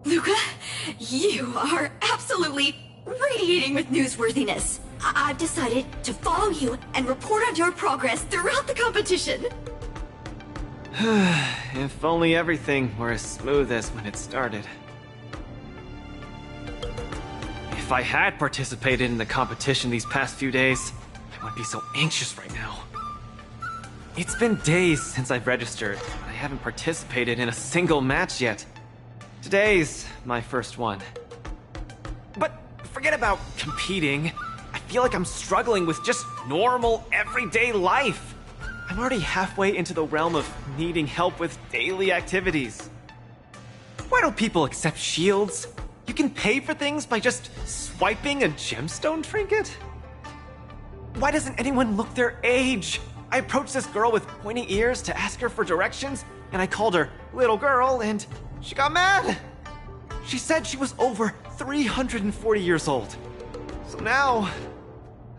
Luca, you are absolutely radiating with newsworthiness. I've decided to follow you and report on your progress throughout the competition. If only everything were as smooth as when it started. If I had participated in the competition these past few days, I wouldn't be so anxious right now. It's been days since I've registered, but I haven't participated in a single match yet. Today's my first one. But forget about competing. I feel like I'm struggling with just normal, everyday life. I'm already halfway into the realm of needing help with daily activities. Why don't people accept shields? You can pay for things by just swiping a gemstone trinket? Why doesn't anyone look their age? I approached this girl with pointy ears to ask her for directions, and I called her little girl, and she got mad. She said she was over 340 years old. So now,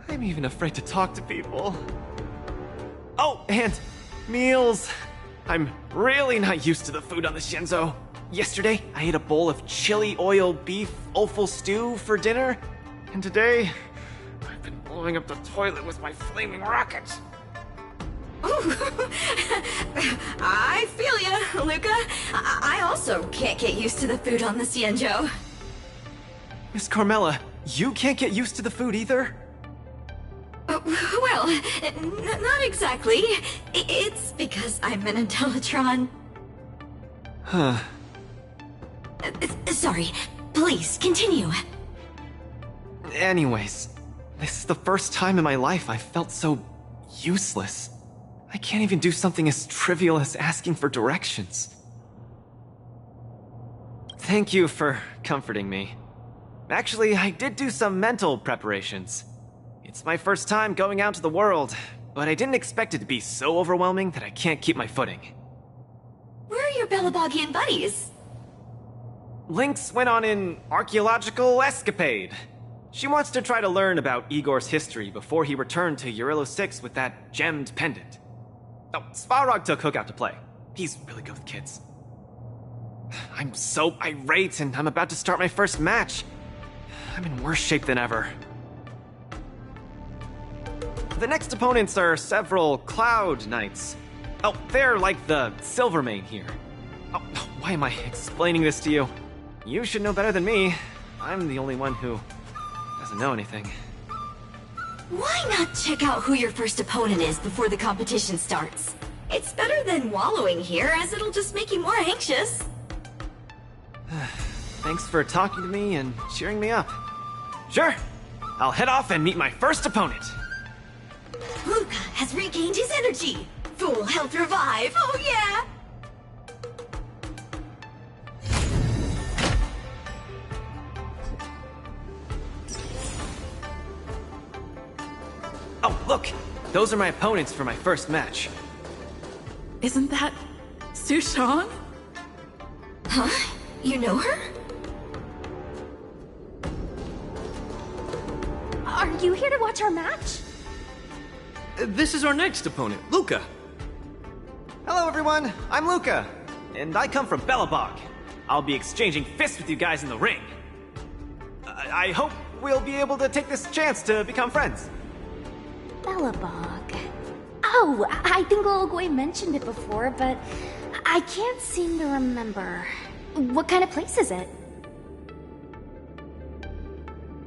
I'm even afraid to talk to people. Oh, and meals. I'm really not used to the food on the Shinzo. Yesterday, I ate a bowl of chili oil beef offal stew for dinner, and today, I've been blowing up the toilet with my flaming rockets. I feel ya, Luca. I also can't get used to the food on the Xianzhou. Miss Carmela, you can't get used to the food either? Well, not exactly. It's because I'm an Intellitron. Huh. Sorry. Please, continue. Anyways, this is the first time in my life I've felt so useless. I can't even do something as trivial as asking for directions. Thank you for comforting me. Actually, I did do some mental preparations. It's my first time going out to the world, but I didn't expect it to be so overwhelming that I can't keep my footing. Where are your Belabogian buddies? Lynx went on an archaeological escapade. She wants to try to learn about Igor's history before he returned to Urilo 6 with that gemmed pendant. Oh, Svarog took Hook out to play. He's really good with kids. I'm so irate, and I'm about to start my first match. I'm in worse shape than ever. The next opponents are several Cloud Knights. Oh, they're like the Silvermane here. Oh, why am I explaining this to you? You should know better than me. I'm the only one who doesn't know anything. Why not check out who your first opponent is before the competition starts? It's better than wallowing here, as it'll just make you more anxious. Thanks for talking to me and cheering me up. Sure, I'll head off and meet my first opponent. Luca has regained his energy. Full health revive, oh yeah! Oh, look! Those are my opponents for my first match. Isn't that Su Shang? Huh? You know her? Are you here to watch our match? This is our next opponent, Luca. Hello everyone, I'm Luca, and I come from Belobog. I'll be exchanging fists with you guys in the ring. I hope we'll be able to take this chance to become friends. Belobog. Oh, I think Ologwe mentioned it before, but I can't seem to remember. What kind of place is it?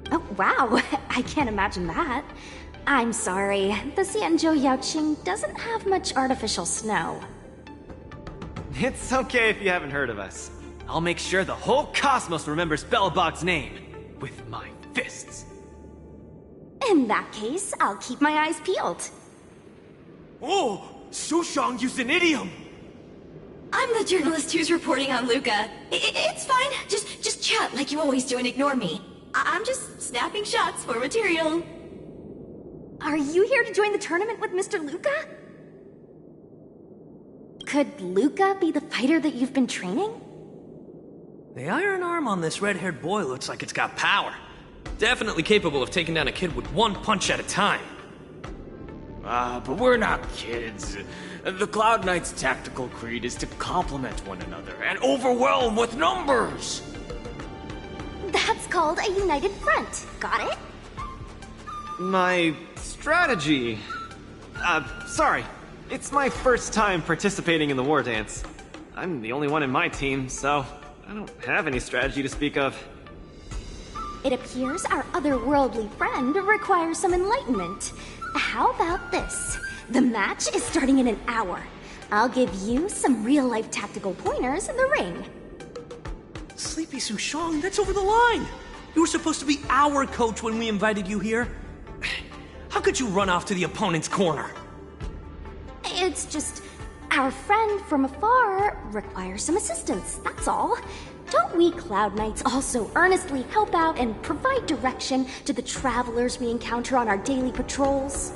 Oh, wow. I can't imagine that. I'm sorry. The Xianzhou Yaoqing doesn't have much artificial snow. It's okay if you haven't heard of us. I'll make sure the whole cosmos remembers Belobog's name with my fists. In that case, I'll keep my eyes peeled. Oh, Su Shang used an idiom. I'm the journalist who's reporting on Luca. It's fine. Just chat like you always do and ignore me. I'm just snapping shots for material. Are you here to join the tournament with Mr. Luca? Could Luca be the fighter that you've been training? The iron arm on this red-haired boy looks like it's got power. Definitely capable of taking down a kid with one punch at a time. But we're not kids. The Cloud Knight's tactical creed is to complement one another and overwhelm with numbers. It's called a united front. Got it? My strategy. Sorry. It's my first time participating in the war dance. I'm the only one in my team, so I don't have any strategy to speak of. It appears our otherworldly friend requires some enlightenment. How about this? The match is starting in an hour. I'll give you some real-life tactical pointers in the ring. Sleepy Sushong, that's over the line! You were supposed to be our coach when we invited you here. How could you run off to the opponent's corner? It's just, our friend from afar requires some assistance, that's all. Don't we Cloud Knights also earnestly help out and provide direction to the travelers we encounter on our daily patrols?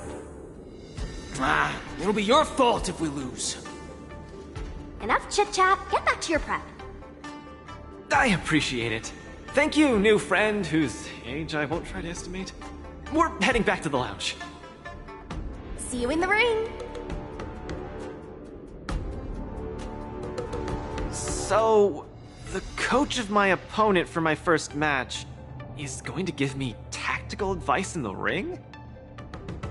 It'll be your fault if we lose. Enough chit-chat, get back to your prep. I appreciate it. Thank you, new friend, whose age I won't try to estimate. We're heading back to the lounge. See you in the ring! So, the coach of my opponent for my first match is going to give me tactical advice in the ring?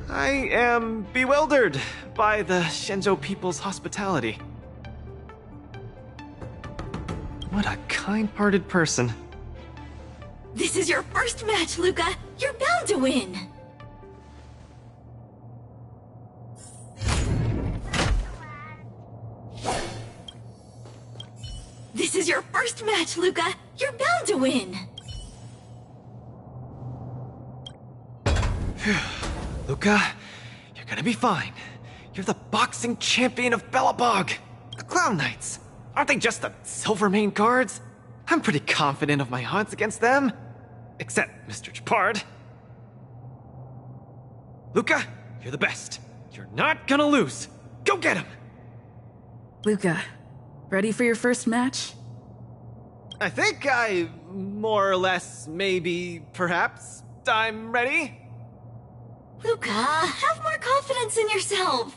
I am bewildered by the Shenzhou people's hospitality. What a kind-hearted person. This is your first match, Luca. You're bound to win. This is your first match, Luca. You're bound to win. Luca, you're gonna be fine. You're the boxing champion of Bellabog. The Clown Knights. Aren't they just the Silvermane guards? I'm pretty confident of my odds against them. Except Mr. Japard. Luca, you're the best. You're not gonna lose. Go get him! Luca, ready for your first match? I think I, more or less, maybe, perhaps, I'm ready. Luca, have more confidence in yourself.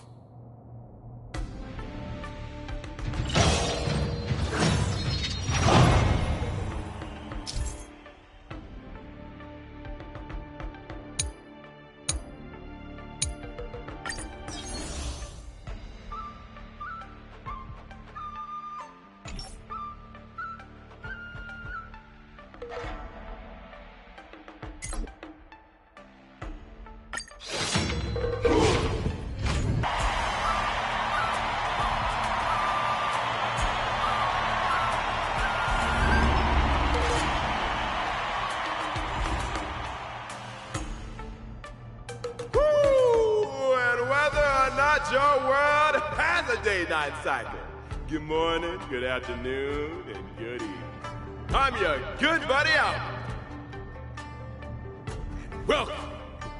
Your world has a day-night cycle. Good morning, good afternoon, and good evening. I'm your good buddy Albert.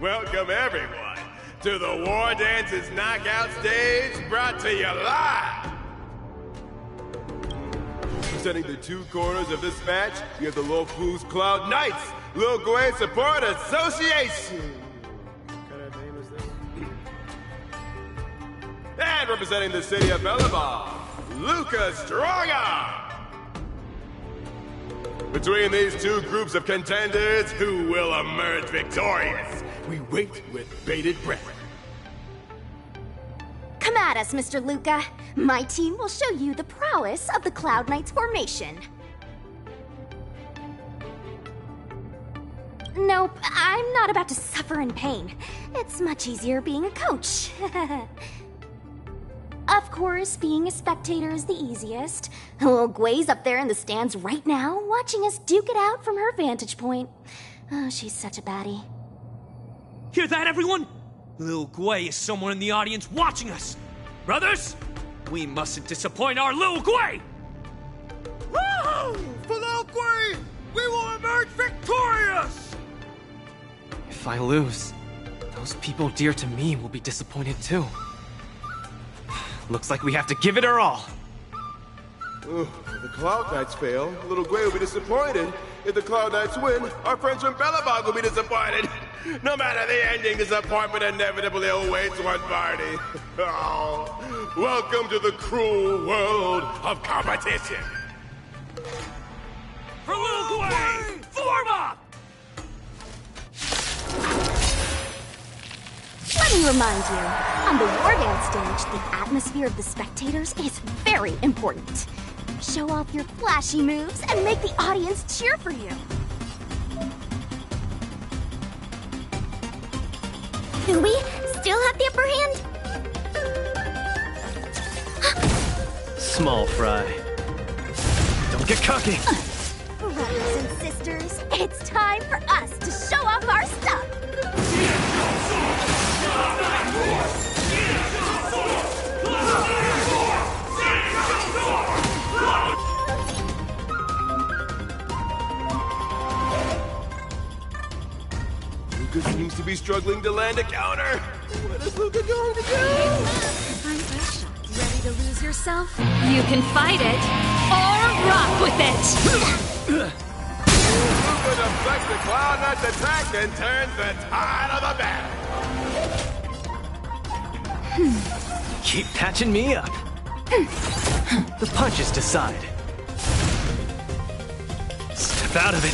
Welcome everyone to the War Dance's knockout stage, brought to you live. Presenting the two corners of this match, we have the Lofu's Cloud Knights, Lil Gwei Support Association. And representing the city of Bellabog, Luca Strongarm. Between these two groups of contenders, who will emerge victorious? We wait with bated breath. Come at us, Mr. Luca. My team will show you the prowess of the Cloud Knights formation. Nope, I'm not about to suffer in pain. It's much easier being a coach. Of course, being a spectator is the easiest. Lil Gwei's up there in the stands right now, watching us duke it out from her vantage point. Oh, she's such a baddie. Hear that, everyone? Lil Gwei is somewhere in the audience watching us. Brothers, we mustn't disappoint our Lil Gwei! Woo! For Lil Gwei, we will emerge victorious! If I lose, those people dear to me will be disappointed too. Looks like we have to give it our all. If the Cloud Knights fail, Little Gwei will be disappointed. If the Cloud Knights win, our friends from Bellabog will be disappointed. No matter the ending, disappointment inevitably awaits one party. Oh, welcome to the cruel world of competition. For Lil Gwei, form up! remind you, on the Wardance stage, the atmosphere of the spectators is very important. Show off your flashy moves and make the audience cheer for you. Do we still have the upper hand? Small fry. Don't get cocky! Brothers and sisters, it's time for us to show off our stuff! Luca seems to be struggling to land a counter. What is Luca going to do? Ready to lose yourself? You can fight it, or rock with it! Luca deflects the Cloud Knight's attack and turns the tide of the battle. Keep patching me up. The punches decide. Step out of it.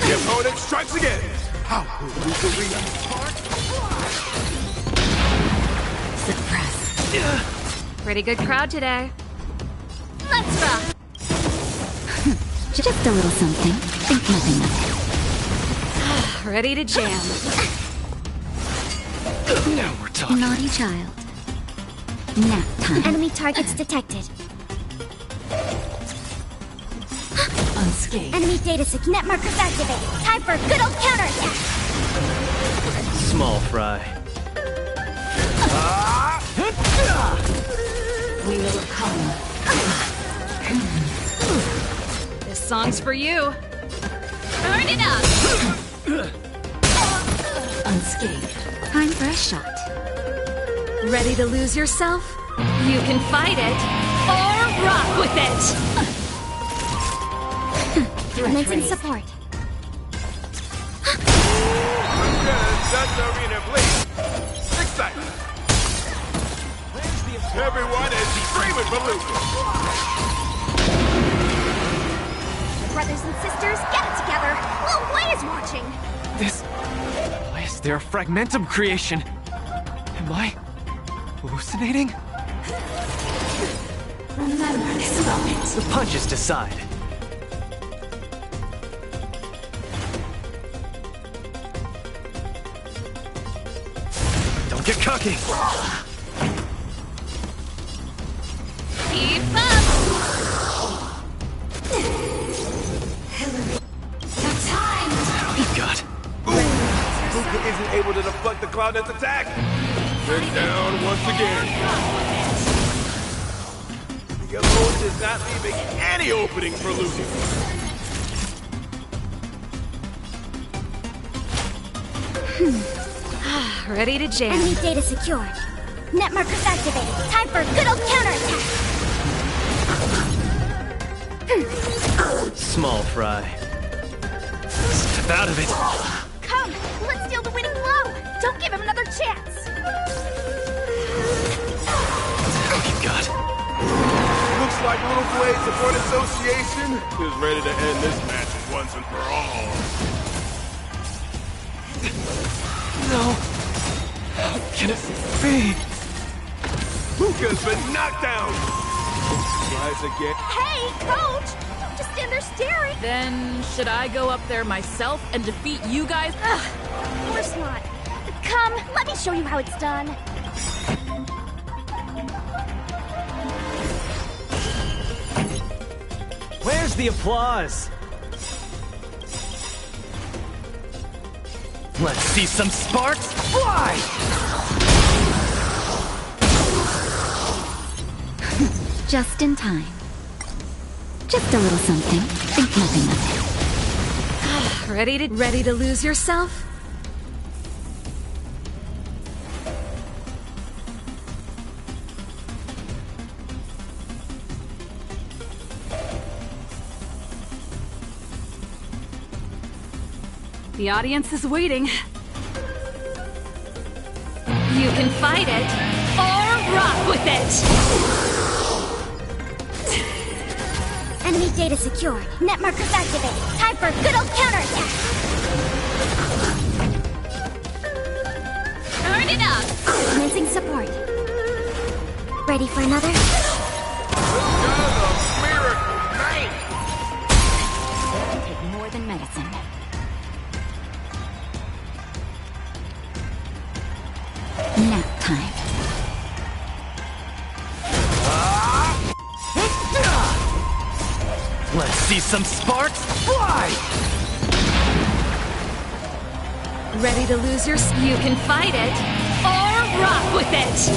The opponent strikes again. How will Luca react? Pretty good crowd today. Let's rock! Just a little something. Think nothing of Ready to jam. Now we're it. talking. Naughty child. Nap time. Enemy targets detected. Unscathed. Enemy data sig net markers activated. Time for a good old counterattack! Small fry. We will come. This song's for you. Turn it up! Unscathed. Time for a shot. Ready to lose yourself? You can fight it, or rock with it! Units in support. Luca sets the arena ablaze. Excitement. Everyone is screaming for Luca. Brothers and sisters, get it together! Lil Wei is watching! Why is there a fragmentum creation? Am I hallucinating? Remember this moment. The punches decide. Don't get cocky! Keep up! You got. Luca isn't able to deflect the Cloud Knight's attack. They're down once again. The opponent is not leaving any opening for Luca. Ready to jam. Enemy data secured. Net markers activated. Time for a good old counterattack! Small fry. Step out of it. Come, let's steal the winning blow! Don't give him another chance! You got. Looks like Little Blade Support Association is ready to end this match once and for all. No. How can it be? Luca's been knocked down. Rise again. Hey, coach! Don't just stand there staring! Then, should I go up there myself and defeat you guys? Ugh, of course not. Come, let me show you how it's done. Where's the applause? Let's see some sparks fly! Just in time. Just a little something. Think nothing of it. Ready to lose yourself? The audience is waiting. You can fight it, or rock with it! Enemy data secured. Net markers activated. Time for a good old counterattack! Turn it up! Commencing support. Ready for another? Miracle night! Take more than medicine. Nap time. Let's see some sparks fly! Ready to lose your... You can fight it, or rock with it!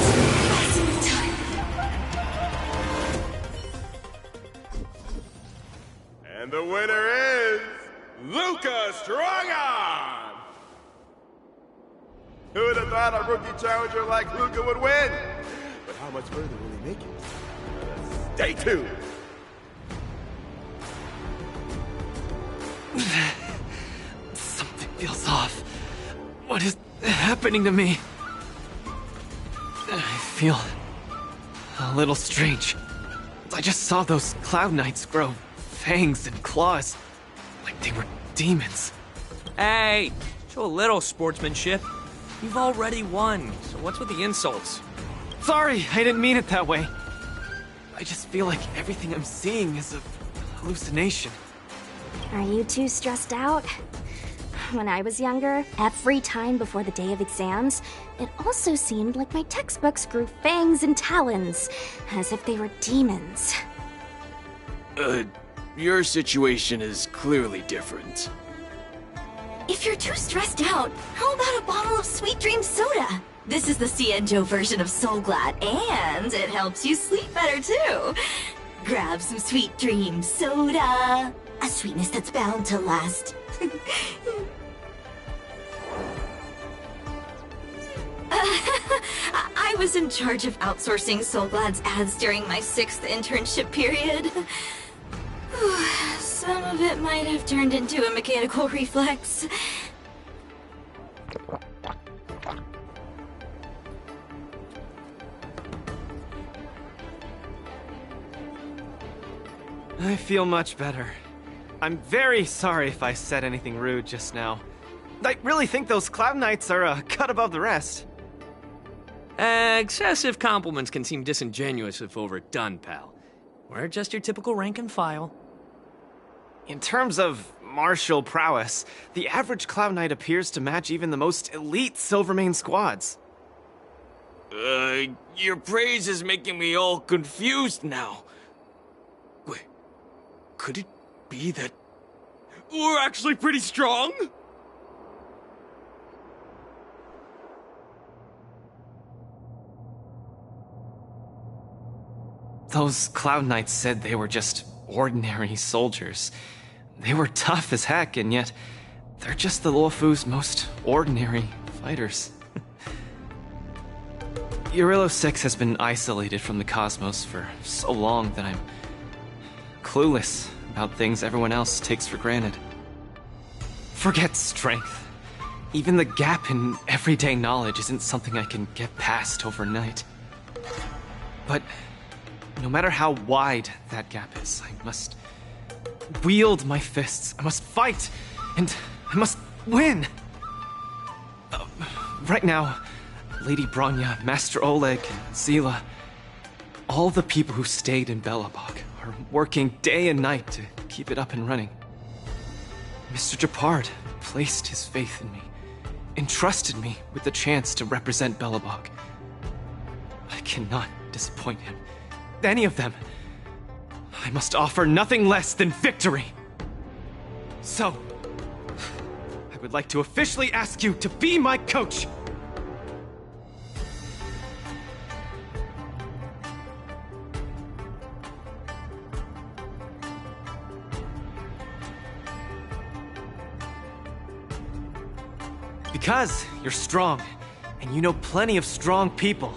And the winner is Luca Strongarm! Who would have thought a rookie challenger like Luca would win? But how much further will he make it? Stay tuned! Something feels off. What is happening to me? I feel a little strange. I just saw those Cloud Knights grow fangs and claws, like they were demons. Hey, show a little sportsmanship. You've already won, so what's with the insults? Sorry, I didn't mean it that way. I just feel like everything I'm seeing is a hallucination. Are you too stressed out? When I was younger, every time before the day of exams, it also seemed like my textbooks grew fangs and talons, as if they were demons. Your situation is clearly different. If you're too stressed out, how about a bottle of Sweet Dream Soda? This is the Cienjo version of Soul Glad, and it helps you sleep better too. Grab some Sweet Dream Soda. A sweetness that's bound to last. I was in charge of outsourcing Soul Glad's ads during my 6th internship period. Some of it might have turned into a mechanical reflex. I feel much better. I'm very sorry if I said anything rude just now. I really think those Cloud Knights are a cut above the rest. Excessive compliments can seem disingenuous if overdone, pal. We're just your typical rank and file. In terms of martial prowess, the average Cloud Knight appears to match even the most elite Silvermane squads. Your praise is making me all confused now. Wait, could it be that we're actually pretty strong? Those Cloud Knights said they were just ordinary soldiers. They were tough as heck, and yet they're just the Luofu's most ordinary fighters. Urillo 6 has been isolated from the cosmos for so long that I'm clueless about things everyone else takes for granted. Forget strength. Even the gap in everyday knowledge isn't something I can get past overnight. But no matter how wide that gap is, I must wield my fists. I must fight, and I must win. Right now, Lady Bronya, Master Oleg, and Zila, all the people who stayed in Belobog are working day and night to keep it up and running. Mr. Japard placed his faith in me, entrusted me with the chance to represent Belobog. I cannot disappoint him. Any of them. I must offer nothing less than victory. So, I would like to officially ask you to be my coach. Because you're strong, and you know plenty of strong people.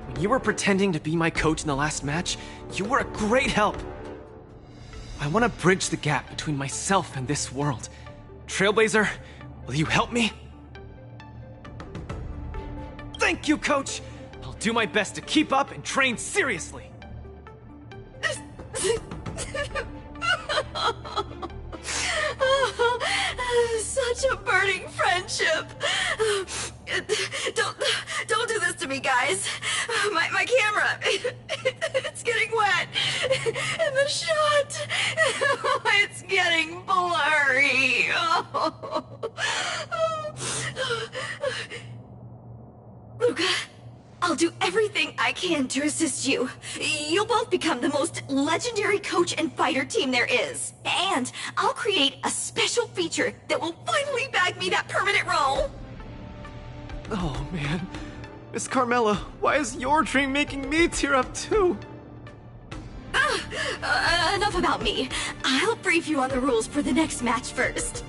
When you were pretending to be my coach in the last match, you were a great help. I want to bridge the gap between myself and this world. Trailblazer, will you help me? Thank you, Coach! I'll do my best to keep up and train seriously. Such a burning friendship. and the shot. It's getting blurry. Luca, I'll do everything I can to assist you. You'll both become the most legendary coach and fighter team there is. And I'll create a special feature that will finally bag me that permanent role. Oh, man. Miss Carmela, why is your dream making me tear up too? Enough about me. I'll brief you on the rules for the next match first.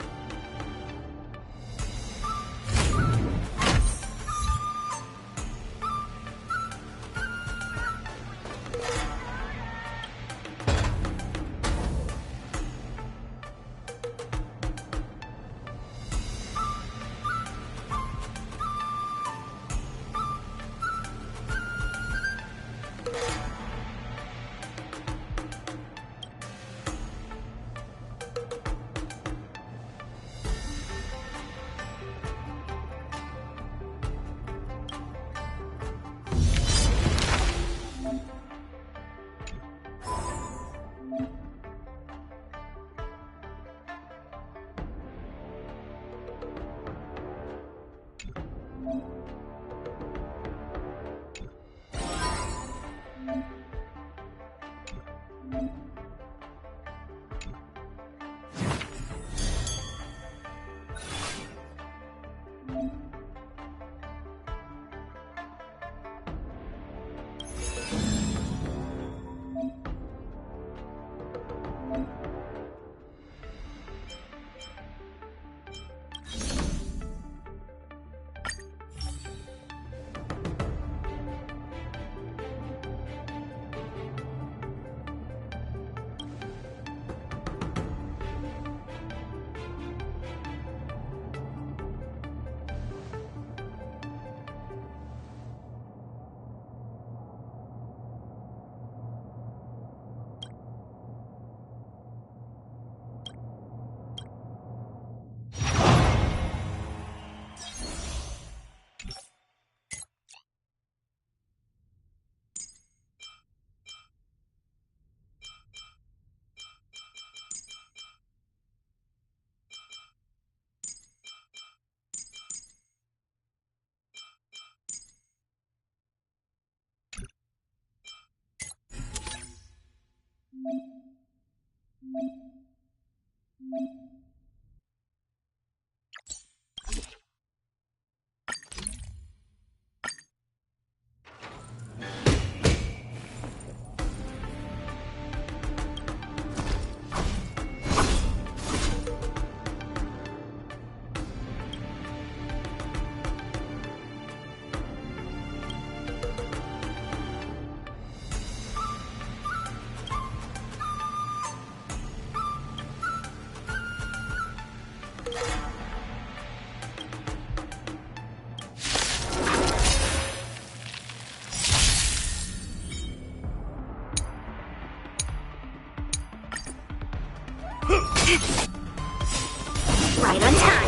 Right on time.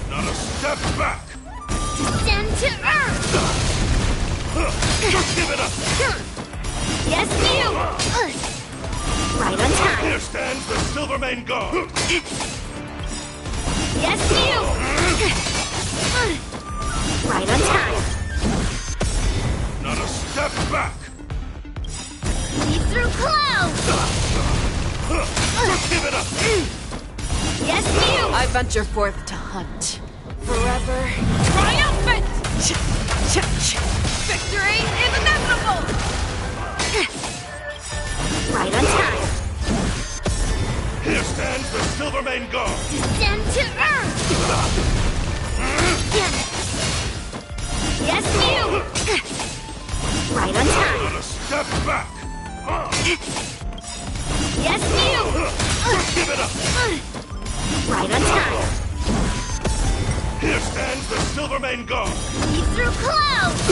Not a step back! Descend to earth! Give it up! Yes, you! Right on time. Here stands the Silvermane Guard! Yes, you! Right on time. Not a step back! Leap through clouds! Give it up! Yes, you! I venture forth to hunt. Forever. Triumphant! Victory is inevitable! Right on time. Here stands the Silvermane Guard! Descend to earth! Yes, you! Right on time. Not a step back! Yes, you! Give it up! Right on time. Here stands the Silvermane Guard! Leap through clouds!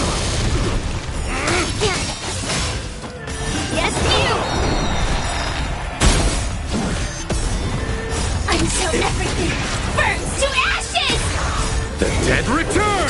Yes, you! Until everything burns to ashes! The dead return!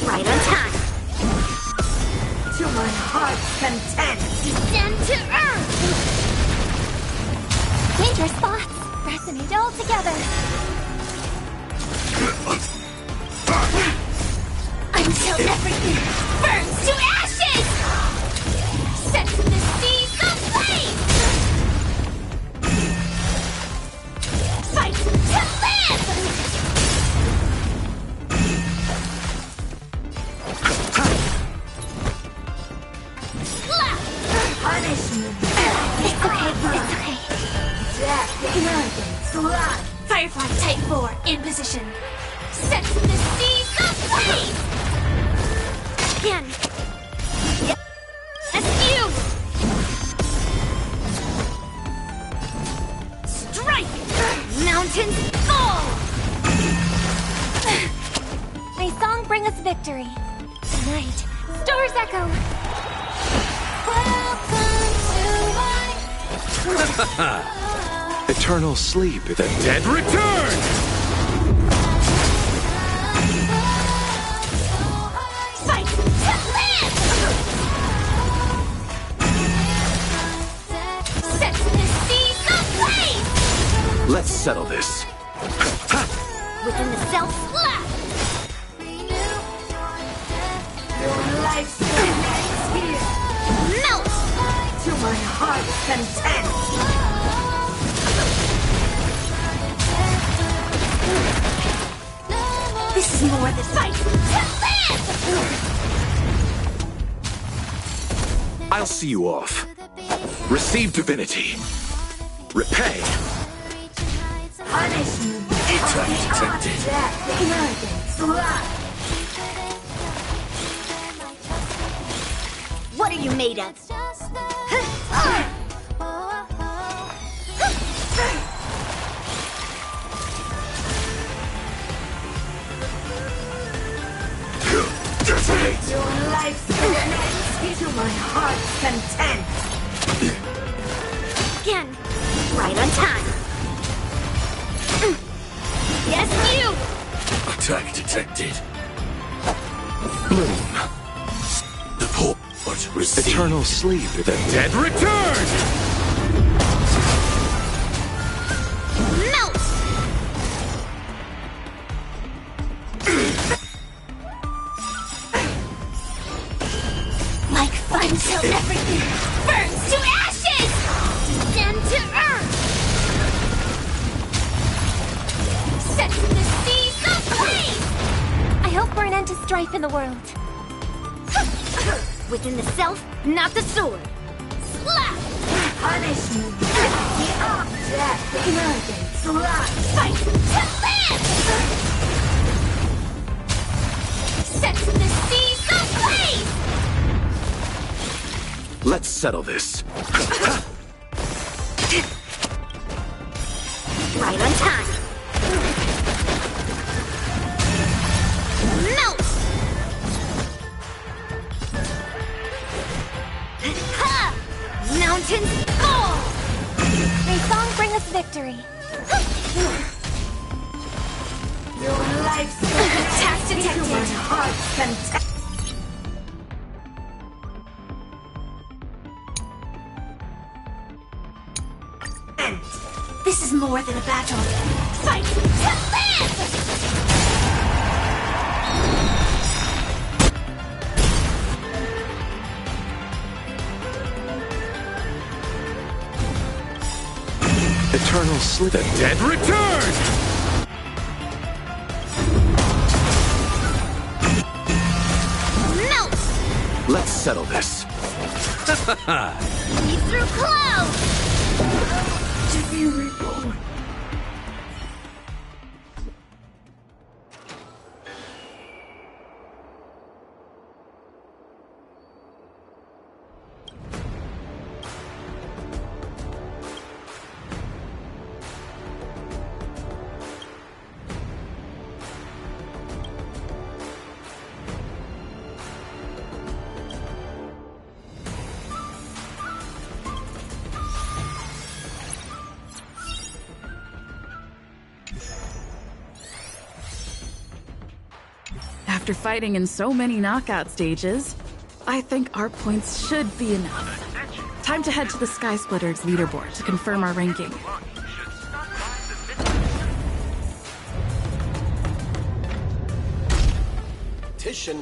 Right on time. To my heart's content. Descend to earth! Dangerous thoughts resonate all together. Until everything burns to ashes! Set to the seas of flame! Fight to live! Punish me. It's okay, it's okay. Death, ignorance, blood. Firefly Type 4 in position. Set to the seas of flame! Again. Askew! Strike! Mountains fall! May song bring us victory. Tonight, stars echo. Eternal sleep. The dead return! Fight to live! Set to the seas of flame! Let's settle this. Within the self slap! Your life's ends here. Melt! To my heart's content. This is more than fight to live! I'll see you off. Receive divinity. Repay. Punish me. Eternally tempted. Death, ignorance, blood. What are you made of? Detonate. Your life's ends to my heart's content. Again. Right on time. Yes, you! Attack detected. Bloom. Support. Receive. Eternal sleep. The dead return! Melt! Like fun till everything burns to ashes! Descend to earth! Set to the seas of flame! I hope for an end to strife in the world. Within the self, not the sword. Slap! Punish me. Death, ignorance, blood. Fight to live! Set to the seas of flame! Let's settle this. Right on time. Melt! Ha! Mountains fall! May song bring us victory. Your life's Attack to my detected. heart's content. This is more than a battle. Fight to live! Eternal sleep. The dead return! Melt! Let's settle this. Lead through clouds! To be reborn. After fighting in so many knockout stages, I think our points should be enough. Time to head to the Sky Splitters leaderboard to confirm our ranking.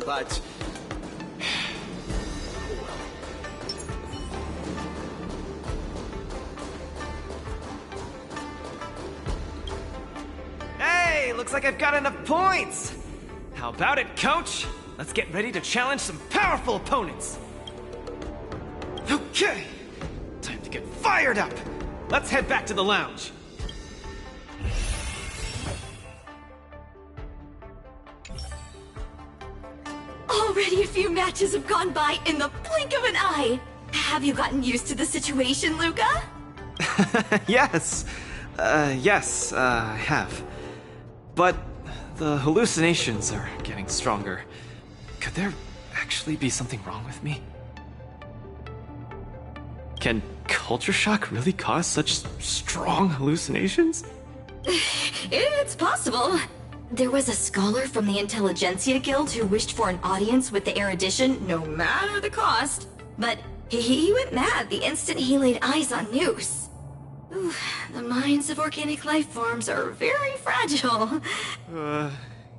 But Hey, looks like I've got enough points! How about it, coach? Let's get ready to challenge some powerful opponents! Okay, time to get fired up! Let's head back to the lounge. Already a few matches have gone by in the blink of an eye. Have you gotten used to the situation, Luca? Yes. Yes, I have. But the hallucinations are getting stronger. Could there actually be something wrong with me? Can culture shock really cause such strong hallucinations? It's possible. There was a scholar from the Intelligentsia Guild who wished for an audience with the erudition, no matter the cost. But he went mad the instant he laid eyes on Noose. Ooh, the minds of organic life forms are very fragile.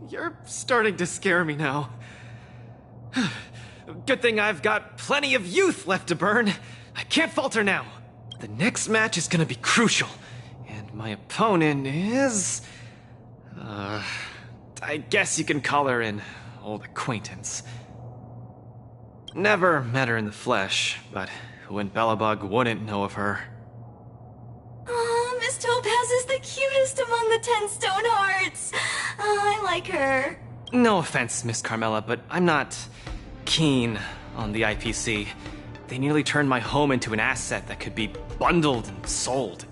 You're starting to scare me now. Good thing I've got plenty of youth left to burn. I can't falter now. The next match is gonna be crucial. And my opponent is... I guess you can call her an old acquaintance. Never met her in the flesh, but who in Belobog wouldn't know of her? Oh, Miss Topaz is the cutest among the 10 stone hearts. I like her. No offense, Miss Carmela, but I'm not keen on the IPC. They nearly turned my home into an asset that could be bundled and sold.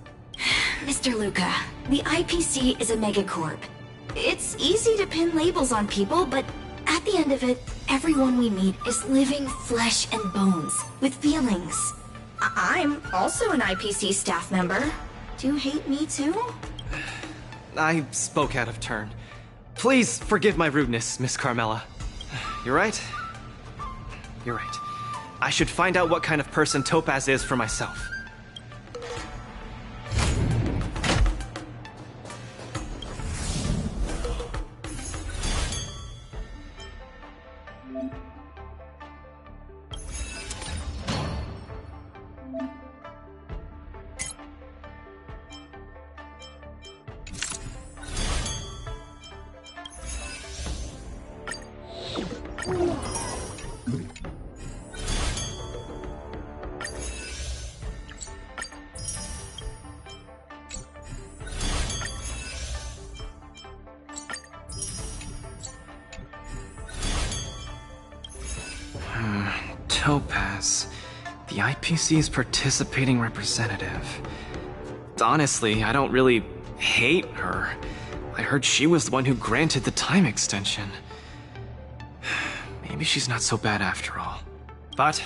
Mr. Luca, the IPC is a megacorp. It's easy to pin labels on people, but at the end of it, everyone we meet is living flesh and bones, with feelings. I'm also an IPC staff member. Do you hate me too? I spoke out of turn. Please forgive my rudeness, Miss Carmela. You're right. You're right. I should find out what kind of person Topaz is for myself. Topaz, the IPC's participating representative. Honestly, I don't really hate her. I heard she was the one who granted the time extension. Maybe she's not so bad after all. But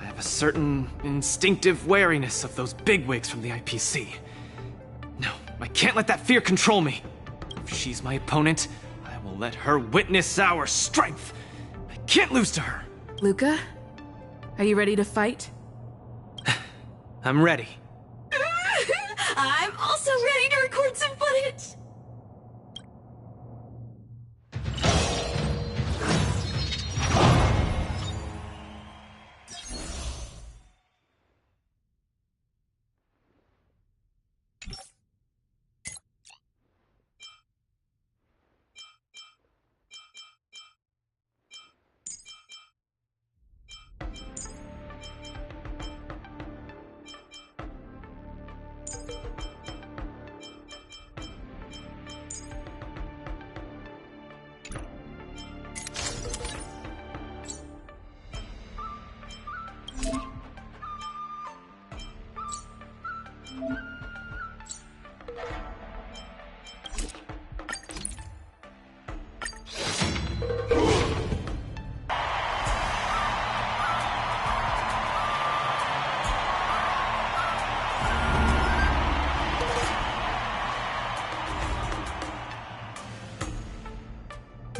I have a certain instinctive wariness of those bigwigs from the IPC. No, I can't let that fear control me. If she's my opponent, I will let her witness our strength. I can't lose to her. Luca, are you ready to fight? I'm ready. I'm also ready to record some footage.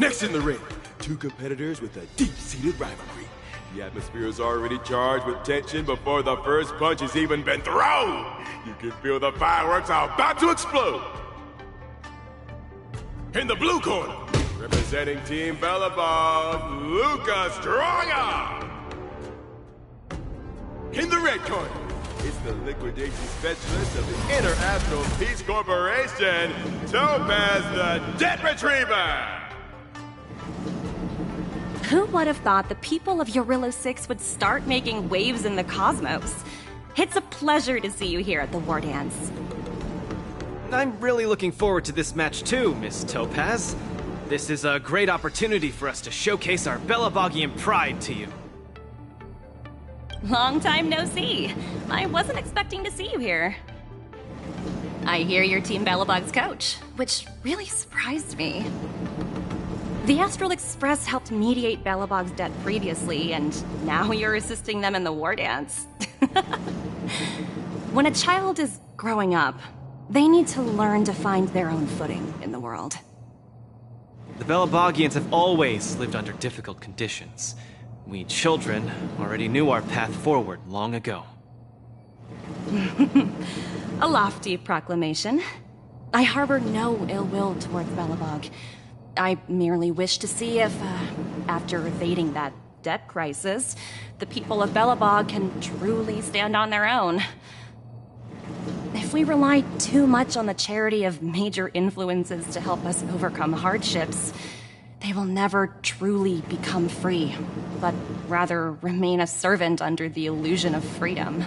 Next in the ring, two competitors with a deep-seated rivalry. The atmosphere is already charged with tension before the first punch has even been thrown. You can feel the fireworks are about to explode. In the blue corner, representing Team Bellabog, Luca Stronga. In the red corner, it's the liquidation specialist of the International Peace Corporation, Topaz the Debt Retriever. Who would have thought the people of Yorilo 6 would start making waves in the cosmos? It's a pleasure to see you here at the Wardance. I'm really looking forward to this match too, Miss Topaz. This is a great opportunity for us to showcase our Bellabogian pride to you. Long time no see. I wasn't expecting to see you here. I hear you're Team Bellabog's coach, which really surprised me. The Astral Express helped mediate Bellabog's debt previously, and now you're assisting them in the Wardance. When a child is growing up, they need to learn to find their own footing in the world. The Bellabogians have always lived under difficult conditions. We children already knew our path forward long ago. A lofty proclamation. I harbor no ill will towards Bellabog. I merely wish to see if, after evading that debt crisis, the people of Bellabog can truly stand on their own. If we rely too much on the charity of major influences to help us overcome hardships, they will never truly become free, but rather remain a servant under the illusion of freedom.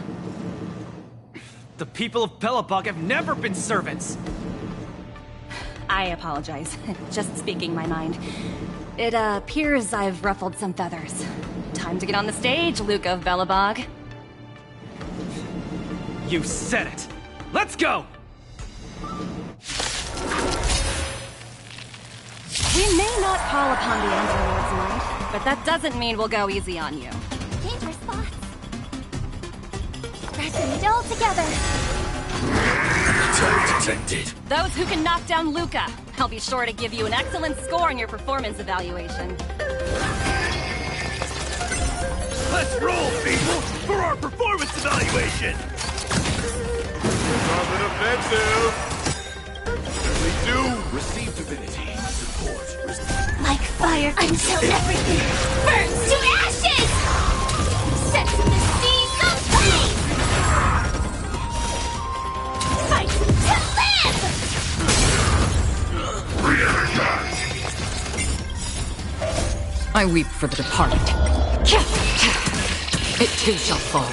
The people of Bellabog have never been servants! I apologize. Just speaking my mind. It appears I've ruffled some feathers. Time to get on the stage, Luca of Bellabog. You said it! Let's go! We may not call upon the Android's might, but that doesn't mean we'll go easy on you. Danger spots. Pressing it all together. Detected. Those who can knock down Luca, I'll be sure to give you an excellent score on your performance evaluation. Let's roll, people, for our performance evaluation! On the defensive. We do receive divinity. Support. Like fire until everything burns to ashes! Sets the seas aflame! Fight to live! I weep for the departed. It too shall fall.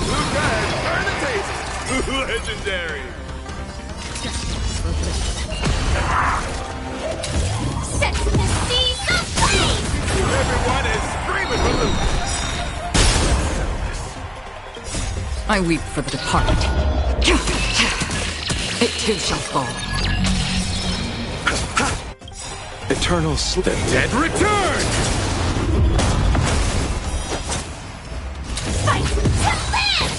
Luca has turned the tables. Legendary. Set the seas aflame! Everyone is screaming for Luca. I weep for the departed. It too shall fall. Eternal sleep. The dead return! Fight to live!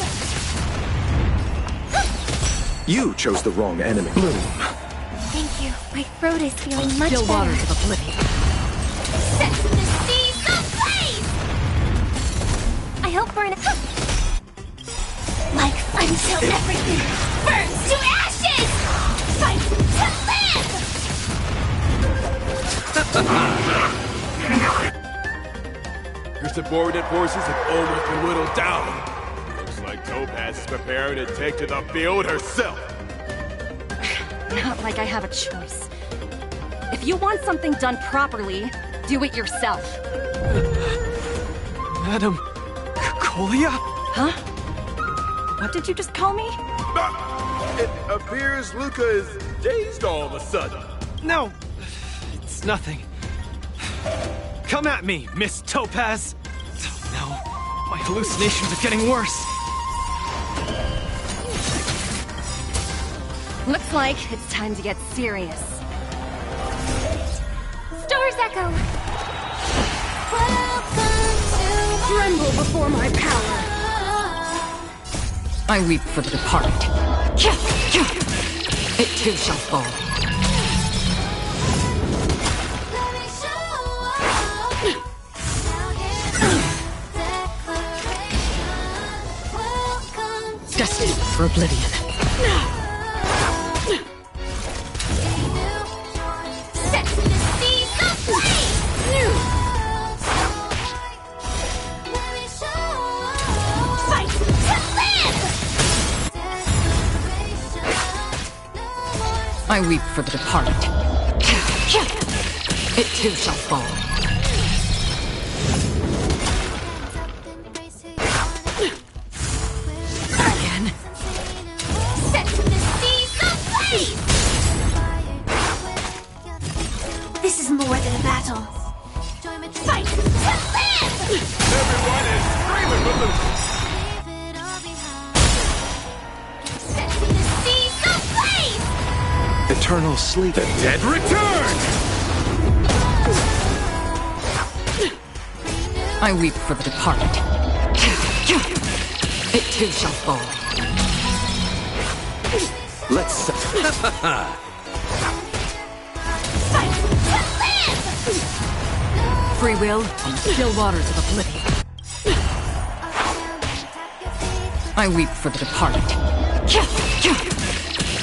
You chose the wrong enemy. Bloom. Thank you. My throat is feeling much Still better. waters of oblivion. Set the seas aflame! I hope we're in a... Like until everything burns to ashes! Fight to live! Your subordinate forces have almost been whittled down. Looks like Topaz is preparing to take to the field herself. Not like I have a choice. If you want something done properly, do it yourself. Madam Colia? Huh? What did you just call me? It appears Luca is dazed all of a sudden. No, it's nothing. Come at me, Miss Topaz! Oh no, my hallucinations are getting worse. Looks like it's time to get serious. Stars echo! Tremble before my power! I weep for the departed. It too shall fall. Destined for oblivion. Set to seize the flame! Fight to live! I weep for the departed. It too shall fall. Again. Set to seize the flame! This is more than a battle. Fight to live! Everyone is screaming for Luca. Set to seize the flame! Eternal sleep. The dead return! I weep for the departed. It too shall fall. Let's... Fight to live! Free will on the still waters of oblivion. I weep for the departed.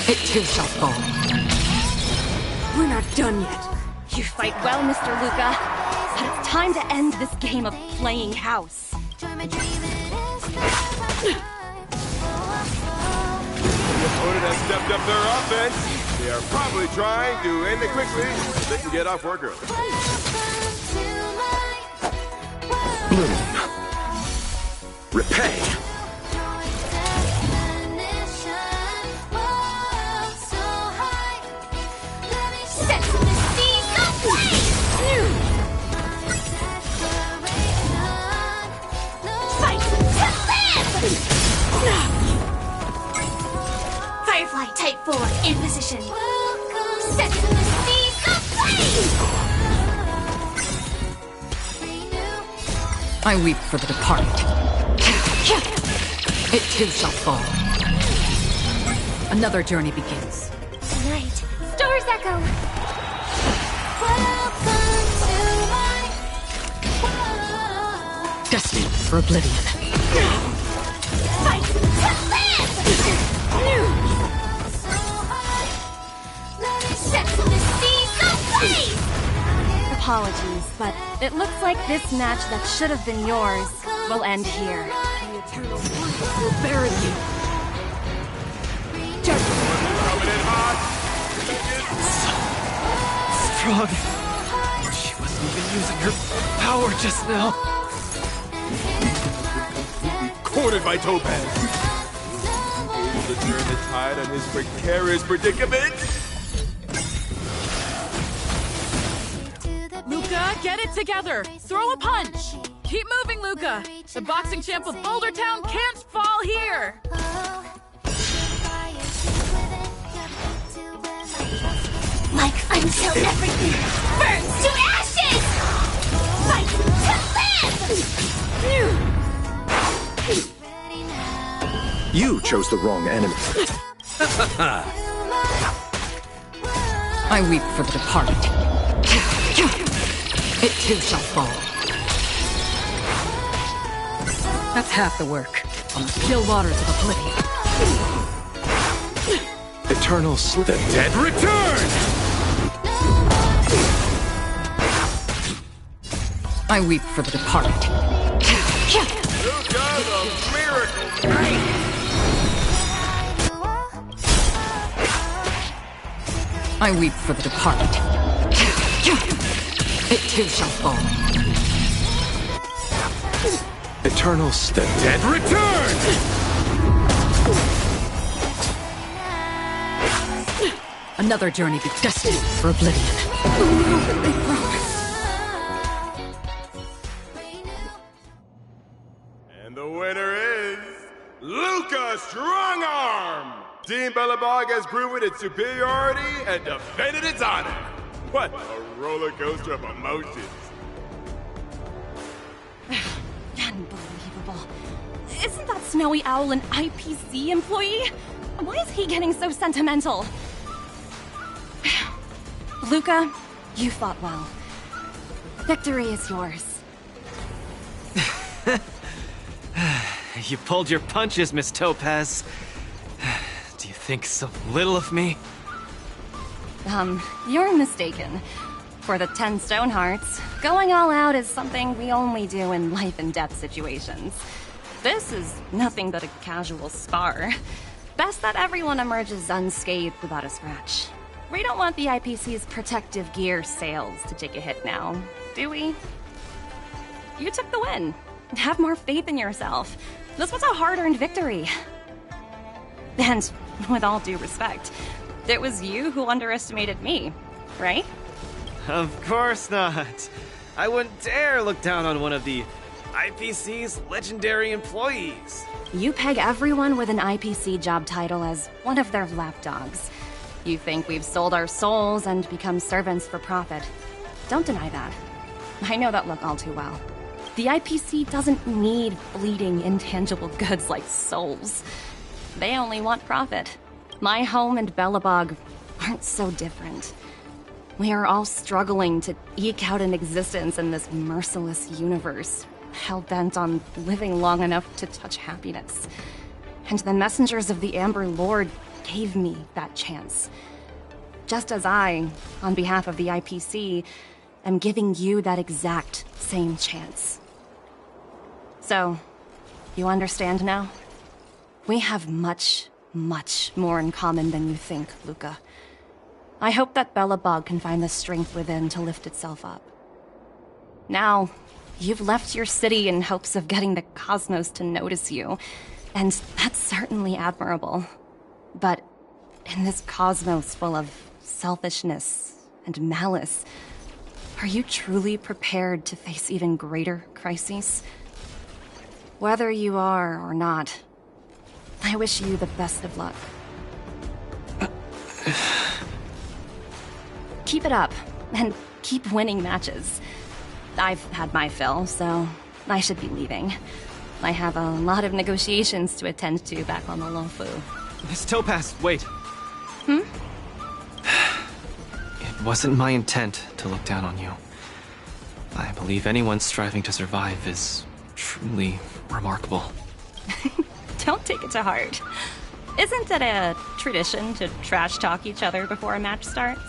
It too shall fall. We're not done yet. You fight well, Mr. Luca. But it's time to end this game of playing house. The opponent has stepped up their offense. They are probably trying to end it quickly so they can get off work early. Bloom. Repay. Set to seize the flame! Fight to live! Firefly Type 4 in position. Set to seize the flame! I weep for the departed. It too shall fall. Another journey begins. Tonight, Stars Echo! Destined for oblivion. Fight to live! Set to seize the flame! Apologies, but it looks like this match that should have been yours will end here. Will bury you. Coming in hot. Strong. She wasn't even using her power just now. Cornered by Topaz. Able to turn the tide on his precarious predicament. Luca, get it together! Throw a punch! Keep moving, Luca! The boxing champ of Boulder Town can't fall here! Like until everything burns to ashes! Fight to live! You chose the wrong enemy. I weep for the departed. It too shall fall. That's half the work. On the still waters of oblivion. Eternal sleep. The dead return! I weep for the departed. Luca, the miracle knight. I weep for the departed. It too shall fall. Eternal sleep. The dead return! Another journey be destined for oblivion. They promise. And the winner is Luca Strongarm! Team Bellabog has proven its superiority and defended its honor. What a roller coaster of emotions. Unbelievable. Isn't that Snowy Owl an IPC employee? Why is he getting so sentimental? Luca, you fought well. Victory is yours. You pulled your punches, Miss Topaz. Do you think so little of me? You're mistaken. For the 10 stone hearts, going all out is something we only do in life and death situations. This is nothing but a casual spar. Best that everyone emerges unscathed without a scratch. We don't want the IPC's protective gear sails to take a hit now, do we? You took the win. Have more faith in yourself. This was a hard-earned victory. And with all due respect, it was you who underestimated me, right? Of course not. I wouldn't dare look down on one of the IPC's legendary employees. You peg everyone with an IPC job title as one of their lapdogs. You think we've sold our souls and become servants for profit. Don't deny that. I know that look all too well. The IPC doesn't need fleeting, intangible goods like souls. They only want profit. My home and Belobog aren't so different. We are all struggling to eke out an existence in this merciless universe, hell-bent on living long enough to touch happiness. And the messengers of the Amber Lord gave me that chance. Just as I, on behalf of the IPC, am giving you that exact same chance. So, you understand now? We have much, much more in common than you think, Luca. I hope that Belobog can find the strength within to lift itself up. Now, you've left your city in hopes of getting the cosmos to notice you, and that's certainly admirable. But in this cosmos full of selfishness and malice, are you truly prepared to face even greater crises? Whether you are or not, I wish you the best of luck. Keep it up, and keep winning matches. I've had my fill, so I should be leaving. I have a lot of negotiations to attend to back on the Lofu. Miss Topaz, wait. Hmm? It wasn't my intent to look down on you. I believe anyone striving to survive is truly remarkable. Don't take it to heart. Isn't it a tradition to trash talk each other before a match starts?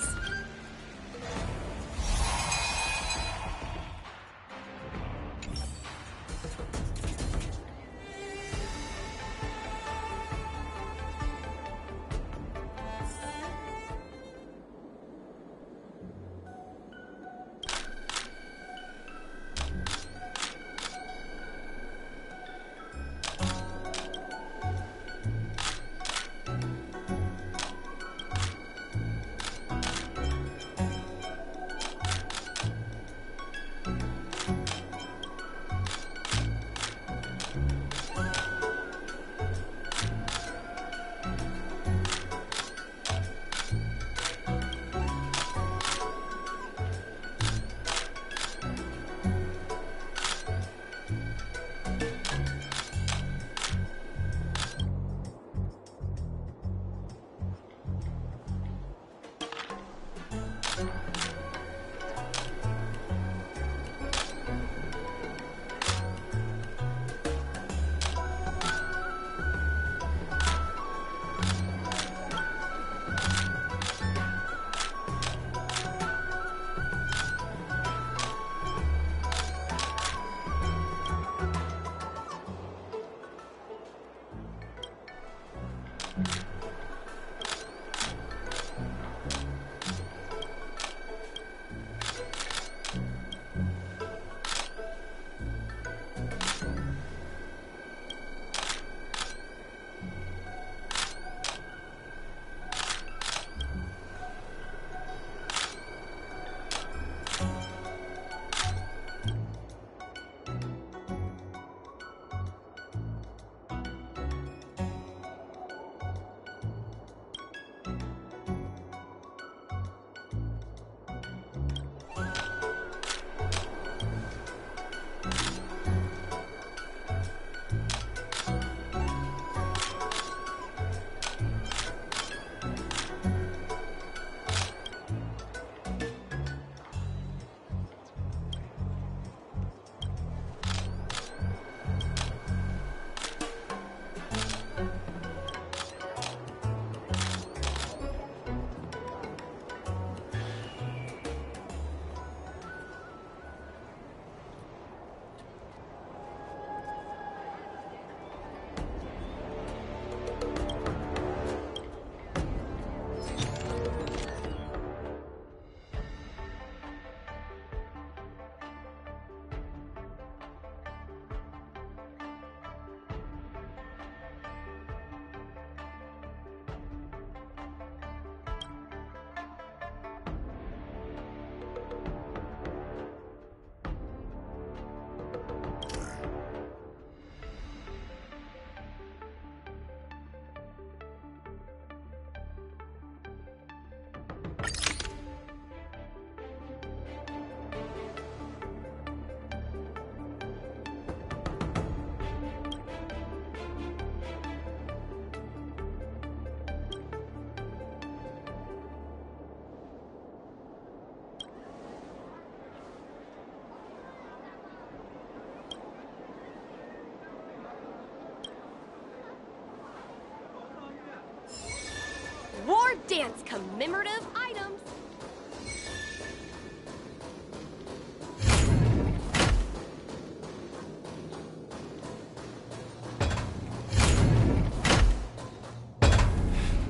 Wardance commemorative items.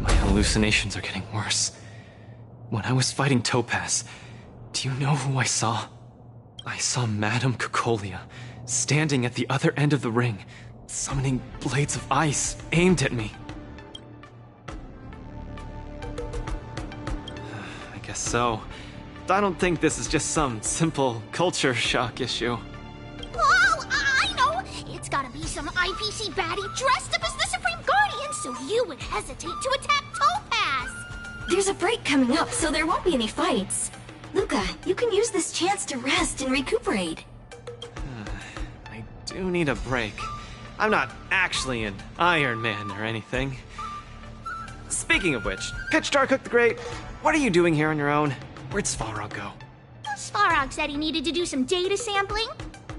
My hallucinations are getting worse. When I was fighting Topaz, do you know who I saw? I saw Madame Cocolia standing at the other end of the ring, summoning blades of ice aimed at me. I guess so. I don't think this is just some simple culture shock issue. Oh, I know! It's gotta be some IPC baddie dressed up as the Supreme Guardian so you would hesitate to attack Topaz! There's a break coming up, so there won't be any fights. Luca, you can use this chance to rest and recuperate. I do need a break. I'm not actually an Iron Man or anything. Speaking of which, Pitch Darkhook the Great, what are you doing here on your own? Where'd Svarog go? Svarog said he needed to do some data sampling.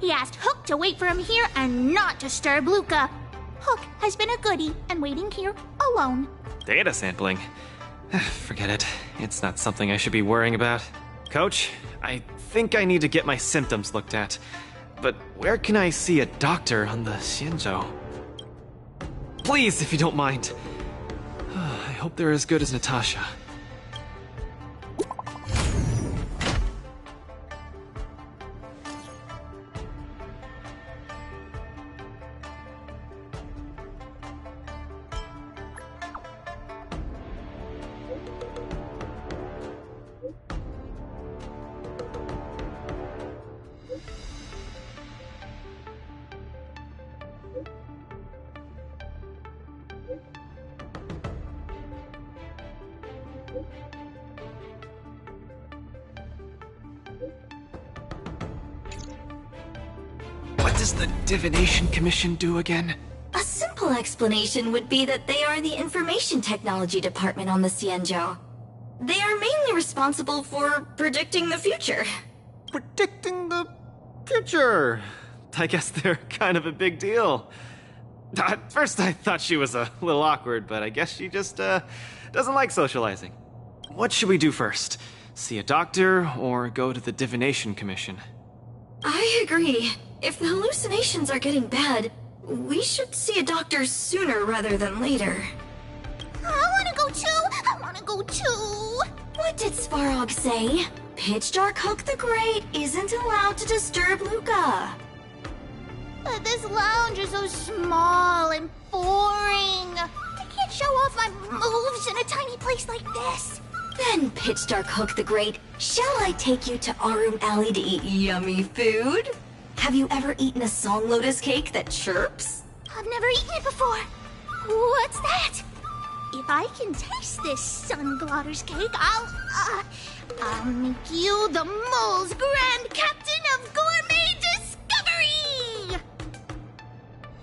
He asked Hook to wait for him here and not disturb Luca. Hook has been a goodie and waiting here alone. Data sampling? Forget it. It's not something I should be worrying about. Coach, I think I need to get my symptoms looked at. But where can I see a doctor on the Xianzhou? Please, if you don't mind. I hope they're as good as Natasha. What does the Divination Commission do again? A simple explanation would be that they are the Information Technology Department on the Xianzhou. They are mainly responsible for predicting the future. Predicting the future? I guess they're kind of a big deal. At first I thought she was a little awkward, but I guess she just doesn't like socializing. What should we do first? See a doctor or go to the Divination Commission? I agree. If the hallucinations are getting bad, we should see a doctor sooner rather than later. I wanna go too! I wanna go too! What did Svarog say? Pitch Darkhook the Great isn't allowed to disturb Luca. But this lounge is so small and boring. I can't show off my moves in a tiny place like this. Then, Pitch Darkhook the Great, shall I take you to Arum Alley to eat yummy food? Have you ever eaten a song lotus cake that chirps? I've never eaten it before. What's that? If I can taste this sun glotter's cake, I'll make you the mole's grand captain of gourmet discovery!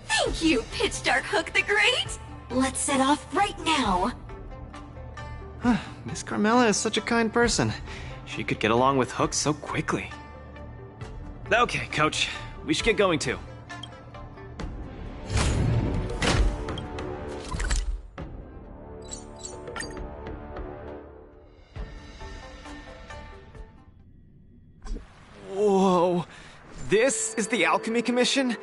Thank you, Pitch Darkhook the Great! Let's set off right now. Miss Carmela is such a kind person. She could get along with Hook so quickly. Okay, Coach. We should get going too. Whoa. This is the Alchemy Commission?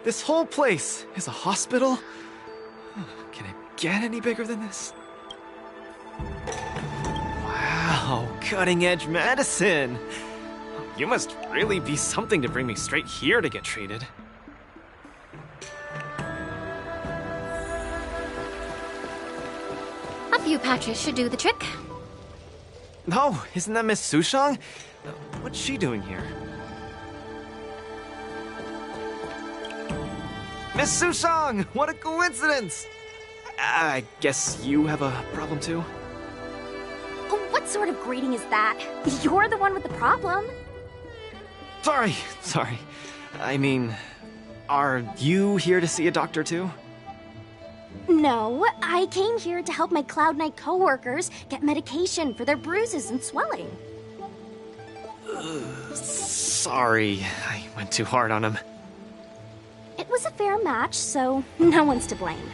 This whole place is a hospital? Can it get any bigger than this? Wow, cutting-edge medicine! You must really be something to bring me straight here to get treated. A few patches should do the trick. No, isn't that Miss Sushang? What's she doing here? Miss Sushang! What a coincidence! I guess you have a problem too? What sort of greeting is that? You're the one with the problem. Sorry. I mean, are you here to see a doctor too? No, I came here to help my Cloud Knight coworkers get medication for their bruises and swelling. Sorry, I went too hard on him. It was a fair match, so no one's to blame.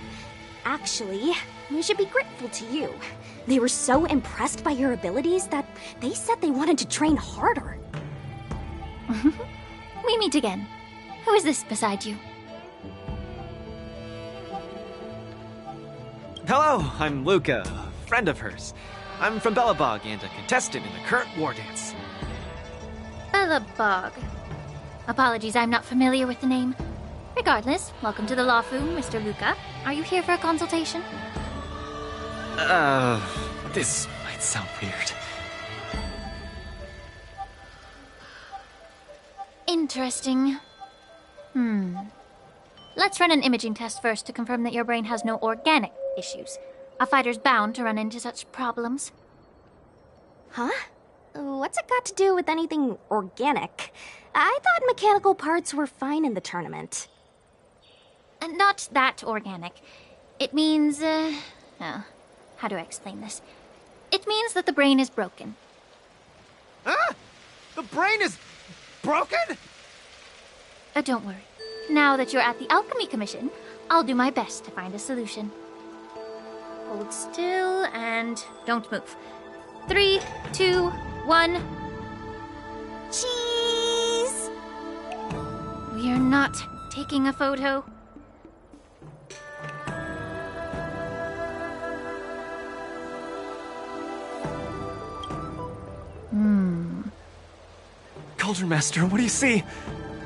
Actually, we should be grateful to you. They were so impressed by your abilities that they said they wanted to train harder. We meet again. Who is this beside you? Hello, I'm Luca, a friend of hers. I'm from Belobog and a contestant in the current war dance. Belobog. Apologies, I'm not familiar with the name. Regardless, welcome to the Law Foom, Mr. Luca. Are you here for a consultation? This might sound weird. Interesting. Let's run an imaging test first to confirm that your brain has no organic issues. A fighter's bound to run into such problems. Huh? What's it got to do with anything organic? I thought mechanical parts were fine in the tournament. Not that organic. It means, how do I explain this? It means that the brain is broken. Ah! The brain is broken? Don't worry. Now that you're at the Alchemy Commission, I'll do my best to find a solution. Hold still and don't move. 3, 2, 1. Cheese! We are not taking a photo. Cauldron Master, what do you see?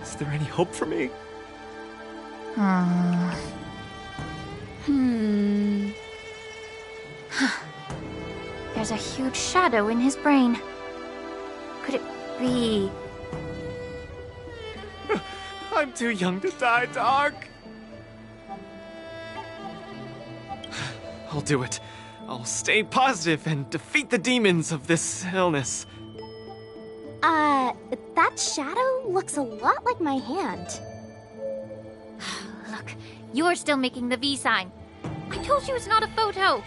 Is there any hope for me? There's a huge shadow in his brain. Could it be... I'm too young to die, Doc. I'll do it. I'll stay positive and defeat the demons of this illness. That shadow looks a lot like my hand. Look, you're still making the V sign. I told you it's not a photo.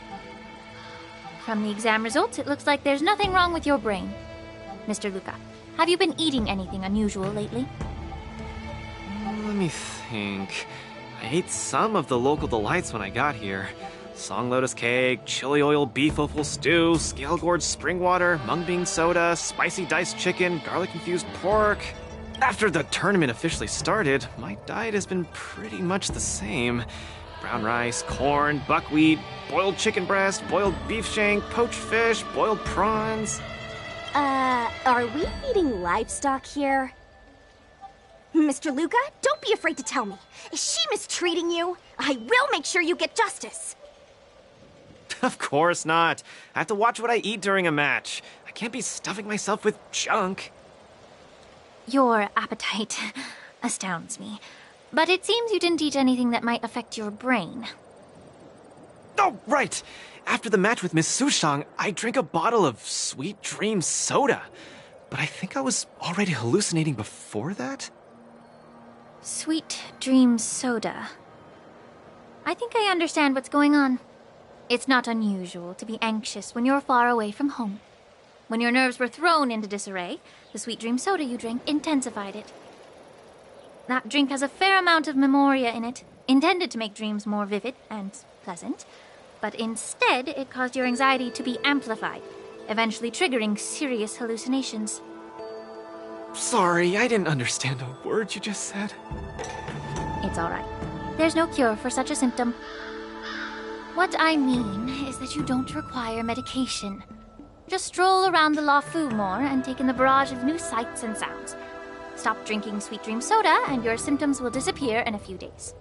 From the exam results, it looks like there's nothing wrong with your brain. Mr. Luca, have you been eating anything unusual lately? Let me think. I ate some of the local delights when I got here. Song lotus cake, chili oil beef offal stew, scale gorge spring water, mung bean soda, spicy diced chicken, garlic infused pork. After the tournament officially started, my diet has been pretty much the same. Brown rice, corn, buckwheat, boiled chicken breast, boiled beef shank, poached fish, boiled prawns. Are we eating livestock here? Mr. Luca, don't be afraid to tell me. Is she mistreating you? I will make sure you get justice. Of course not. I have to watch what I eat during a match. I can't be stuffing myself with junk. Your appetite astounds me. But it seems you didn't eat anything that might affect your brain. Oh, right! After the match with Miss Sushang, I drank a bottle of Sweet Dream soda. But I think I was already hallucinating before that? Sweet Dream soda. I think I understand what's going on. It's not unusual to be anxious when you're far away from home. When your nerves were thrown into disarray, the Sweet Dream soda you drank intensified it. That drink has a fair amount of memoria in it, intended to make dreams more vivid and pleasant, but instead it caused your anxiety to be amplified, eventually triggering serious hallucinations. Sorry, I didn't understand a word you just said. It's all right. There's no cure for such a symptom. What I mean is that you don't require medication. Just stroll around the La Fu more and take in the barrage of new sights and sounds. Stop drinking Sweet Dream soda and your symptoms will disappear in a few days.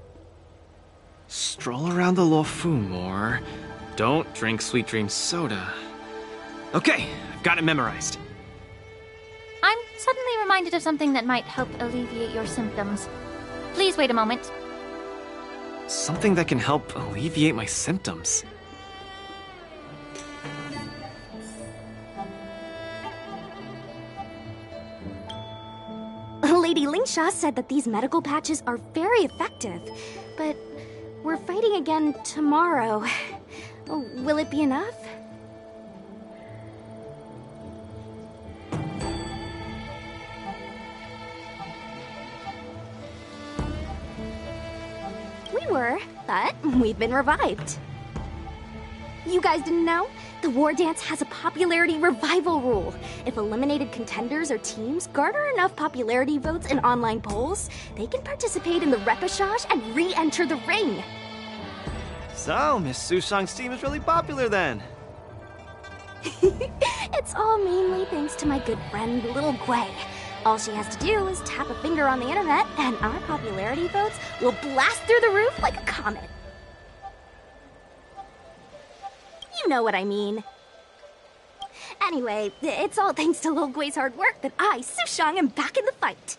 Stroll around the Lo Fu more. Don't drink Sweet Dream soda. Okay, I've got it memorized. I'm suddenly reminded of something that might help alleviate your symptoms. Please wait a moment. Something that can help alleviate my symptoms. Lady Lingsha said that these medical patches are very effective, but we're fighting again tomorrow. Will it be enough? We were, but we've been revived. You guys didn't know? The War Dance has a popularity revival rule. If eliminated contenders or teams garner enough popularity votes in online polls, they can participate in the repechage and re-enter the ring. So, Miss Sushang's team is really popular then. It's all mainly thanks to my good friend, Little Gwei. All she has to do is tap a finger on the internet, and our popularity votes will blast through the roof like a comet. You know what I mean. Anyway, it's all thanks to Lil Gwei's hard work that I, Sushang, am back in the fight.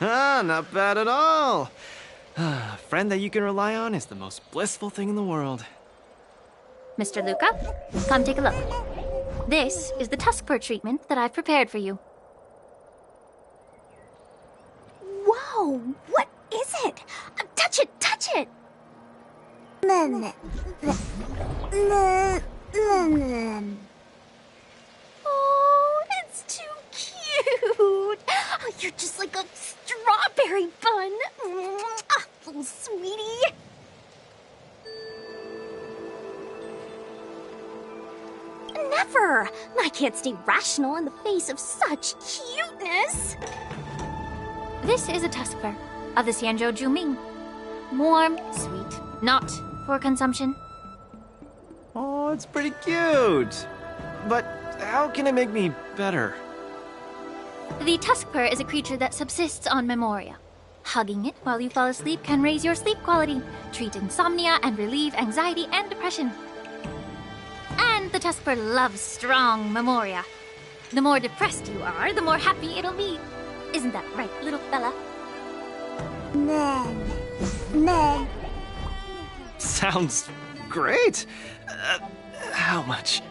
Not bad at all. A friend that you can rely on is the most blissful thing in the world. Mr. Luca, come take a look. This is the tusk fur treatment that I've prepared for you. Whoa, what is it? Touch it, touch it! Oh, it's too cute! Oh, you're just like a strawberry bun! Ah, little sweetie! Never! I can't stay rational in the face of such cuteness! This is a tusk fur of the Xianzhou Juming. Warm, sweet, not for consumption. Oh, it's pretty cute. But how can it make me better? The tusk fur is a creature that subsists on memoria. Hugging it while you fall asleep can raise your sleep quality, treat insomnia, and relieve anxiety and depression. And the tusk fur loves strong memoria. The more depressed you are, the more happy it'll be. Isn't that right, little fella? Meg. Sounds great. How much?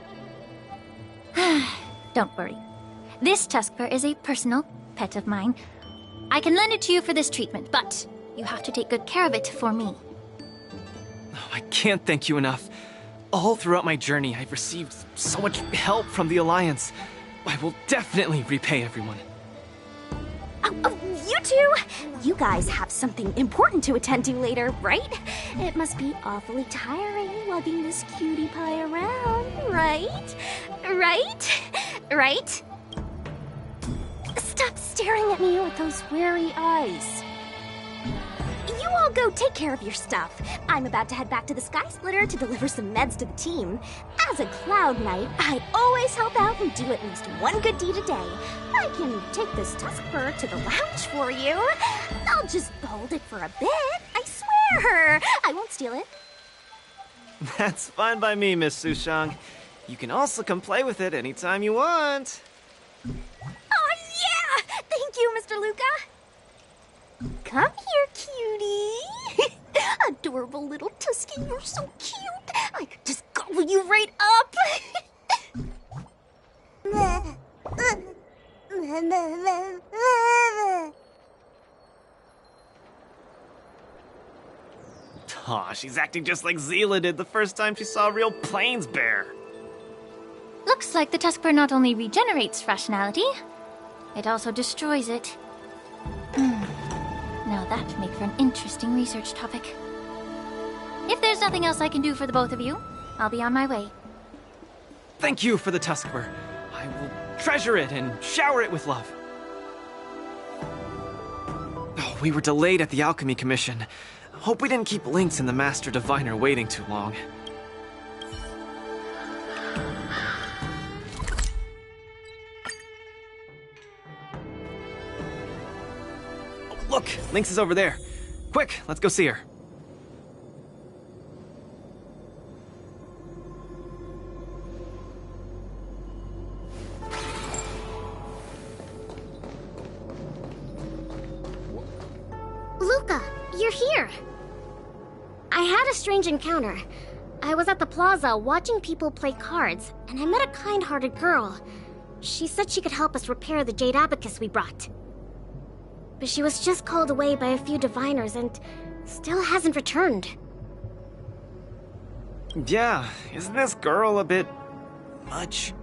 Don't worry. This tusk fur is a personal pet of mine. I can lend it to you for this treatment, but you have to take good care of it for me. Oh, I can't thank you enough. All throughout my journey, I've received so much help from the Alliance. I will definitely repay everyone. Oh, you two! You guys have something important to attend to later, right? It must be awfully tiring lugging this cutie pie around, right? Right? Stop staring at me with those weary eyes. You all go take care of your stuff. I'm about to head back to the Sky Splitter to deliver some meds to the team. As a Cloud Knight, I always help out and do at least one good deed a day. I can take this tusk fur to the lounge for you. I'll just hold it for a bit, I swear. I won't steal it. That's fine by me, Miss Sushang. You can also come play with it anytime you want. Oh, yeah! Thank you, Mr. Luca. Come here, cutie. Adorable little Tusky, you're so cute. I could just gobble you right up. Aw, she's acting just like Zila did the first time she saw a real plains bear. Looks like the tusk fur not only regenerates rationality, it also destroys it. Now that would make for an interesting research topic. If there's nothing else I can do for the both of you, I'll be on my way. Thank you for the tusk fur. I will treasure it and shower it with love. Oh, we were delayed at the Alchemy Commission. Hope we didn't keep Lynx and the Master Diviner waiting too long. Oh, look! Lynx is over there. Quick, let's go see her. Luca, you're here. I had a strange encounter. I was at the plaza watching people play cards, and I met a kind-hearted girl. She said she could help us repair the Jade Abacus we brought. But she was just called away by a few diviners and still hasn't returned. Yeah, isn't this girl a bit much?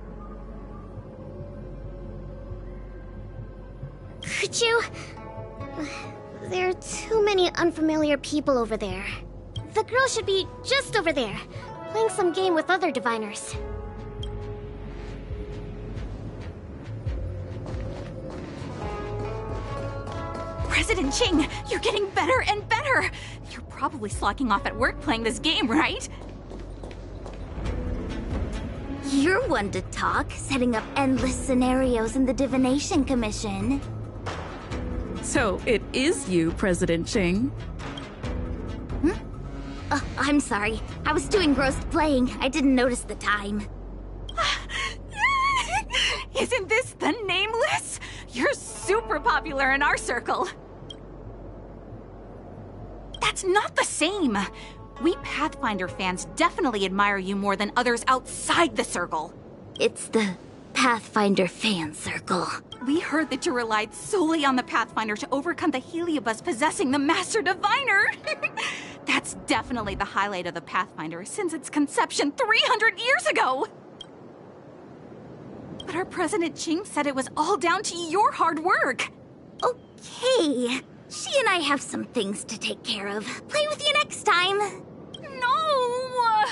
Could you... There are too many unfamiliar people over there. The girl should be just over there. Playing some game with other diviners. President Ching, you're getting better and better! You're probably slacking off at work playing this game, right? You're one to talk, setting up endless scenarios in the Divination Commission. So it is you, President Ching. I'm sorry. I was too engrossed playing. I didn't notice the time. Isn't this the Nameless? You're super popular in our circle. That's not the same. We Pathfinder fans definitely admire you more than others outside the circle. It's the Pathfinder fan circle. We heard that you relied solely on the Pathfinder to overcome the Heliobus possessing the Master Diviner. That's definitely the highlight of the Pathfinder since its conception 300 years ago. But our President Ching said it was all down to your hard work. Okay. She and I have some things to take care of. Play with you next time. No!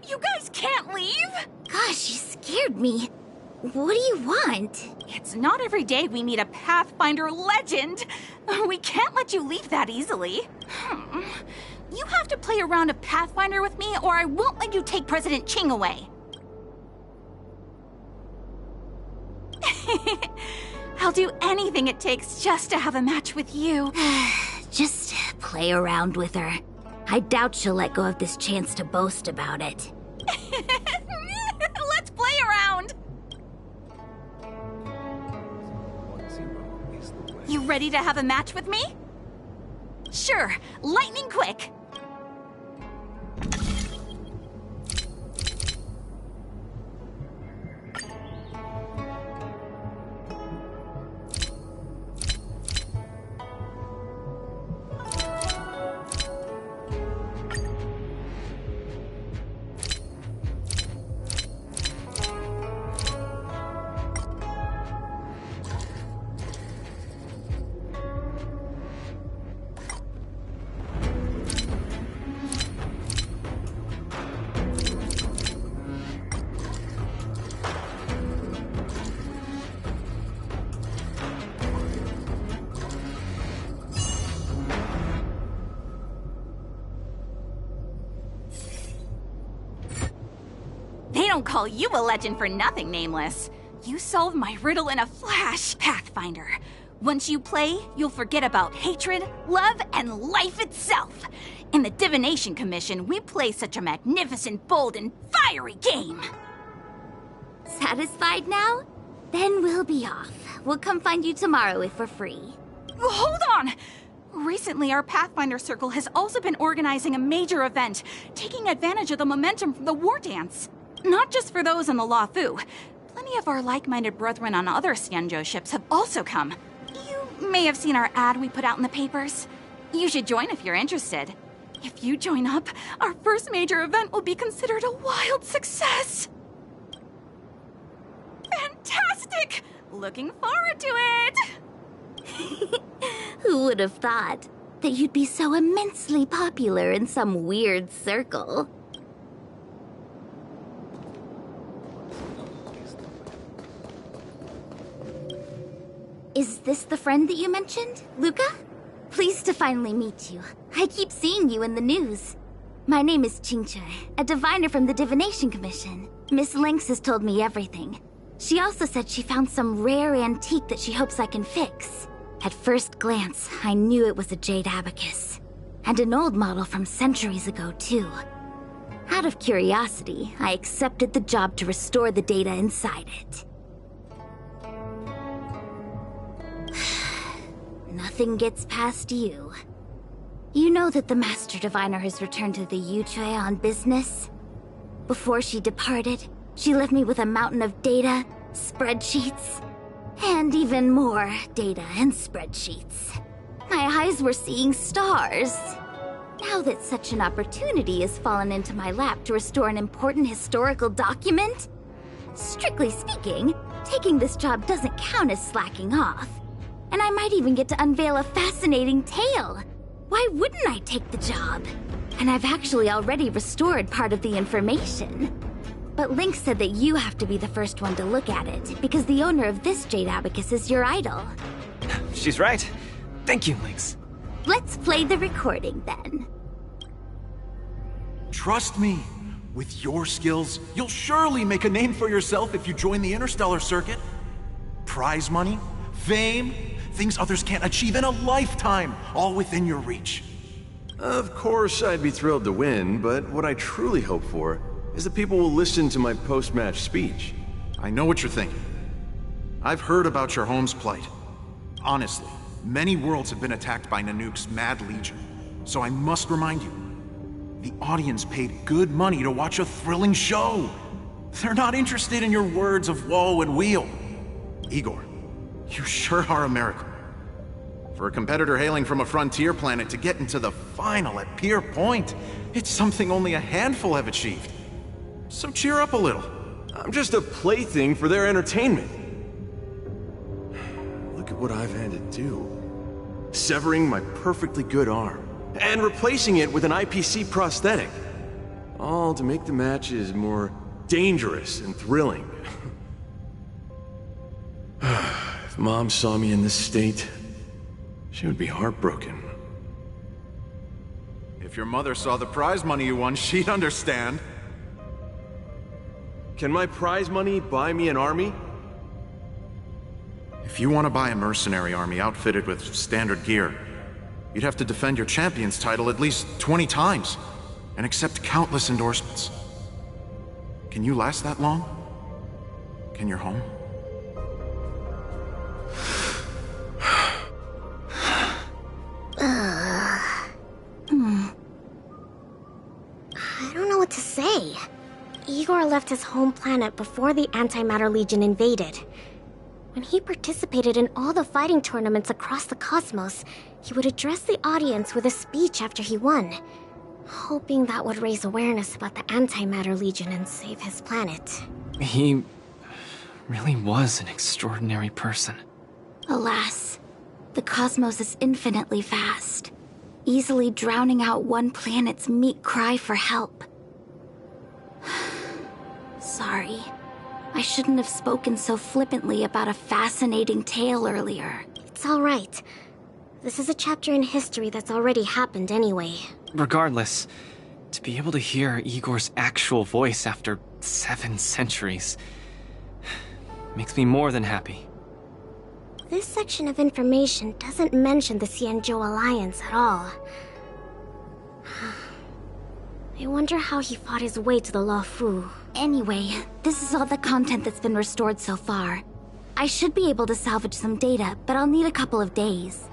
You guys can't leave! Gosh, you scared me. What do you want? It's not every day we meet a Pathfinder legend. We can't let you leave that easily. You have to play a round of Pathfinder with me, or I won't let you take President Ching away. I'll do anything it takes just to have a match with you. Just play around with her. I doubt she'll let go of this chance to boast about it. Let's play around! You ready to have a match with me? Sure, lightning quick! They don't call you a legend for nothing, Nameless. You solve my riddle in a flash, Pathfinder. Once you play, you'll forget about hatred, love, and life itself. In the Divination Commission, we play such a magnificent, bold, and fiery game. Satisfied now? Then we'll be off. We'll come find you tomorrow if we're free. Hold on! Recently, our Pathfinder Circle has also been organizing a major event, taking advantage of the momentum from the War Dance. Not just for those on the Luofu. Plenty of our like-minded brethren on other Xianzhou ships have also come. You may have seen our ad we put out in the papers. You should join if you're interested. If you join up, our first major event will be considered a wild success. Fantastic! Looking forward to it! Who would have thought that you'd be so immensely popular in some weird circle? Is this the friend that you mentioned, Luca? Pleased to finally meet you. I keep seeing you in the news. My name is Qingche, a diviner from the Divination Commission. Miss Lynx has told me everything. She also said she found some rare antique that she hopes I can fix. At first glance, I knew it was a jade abacus. And an old model from centuries ago, too. Out of curiosity, I accepted the job to restore the data inside it. Nothing gets past you. You know that the Master Diviner has returned to the Yuchui on business? Before she departed, she left me with a mountain of data, spreadsheets, and even more data and spreadsheets. My eyes were seeing stars. Now that such an opportunity has fallen into my lap to restore an important historical document, strictly speaking, taking this job doesn't count as slacking off. And I might even get to unveil a fascinating tale. Why wouldn't I take the job? and I've actually already restored part of the information. But Link said that you have to be the first one to look at it, because the owner of this Jade Abacus is your idol. She's right. Thank you, Lynx. Let's play the recording then. Trust me, with your skills, you'll surely make a name for yourself if you join the Interstellar Circuit. Prize money, fame, things others can't achieve in a lifetime, all within your reach. Of course, I'd be thrilled to win, but what I truly hope for is that people will listen to my post-match speech. I know what you're thinking. I've heard about your home's plight. Honestly, many worlds have been attacked by Nanook's Mad Legion, so I must remind you, the audience paid good money to watch a thrilling show. They're not interested in your words of woe and weal. Igor, you sure are a miracle. For a competitor hailing from a frontier planet to get into the final at Pier Point, it's something only a handful have achieved. So cheer up a little. I'm just a plaything for their entertainment. Look at what I've had to do. Severing my perfectly good arm, and replacing it with an IPC prosthetic. All to make the matches more dangerous and thrilling. If Mom saw me in this state, she would be heartbroken. If your mother saw the prize money you won, she'd understand. Can my prize money buy me an army? If you want to buy a mercenary army outfitted with standard gear, you'd have to defend your champion's title at least 20 times, and accept countless endorsements. Can you last that long? Can your home? I don't know what to say. Igor left his home planet before the Antimatter Legion invaded. When he participated in all the fighting tournaments across the cosmos, he would address the audience with a speech after he won, hoping that would raise awareness about the Antimatter Legion and save his planet. He really was an extraordinary person. Alas, the cosmos is infinitely vast, easily drowning out one planet's meek cry for help. Sorry. I shouldn't have spoken so flippantly about a fascinating tale earlier. It's all right. This is a chapter in history that's already happened anyway. Regardless, to be able to hear Igor's actual voice after 7 centuries makes me more than happy. This section of information doesn't mention the Xianzhou Alliance at all. I wonder how he fought his way to the Luofu. Anyway, this is all the content that's been restored so far. I should be able to salvage some data, but I'll need a couple of days.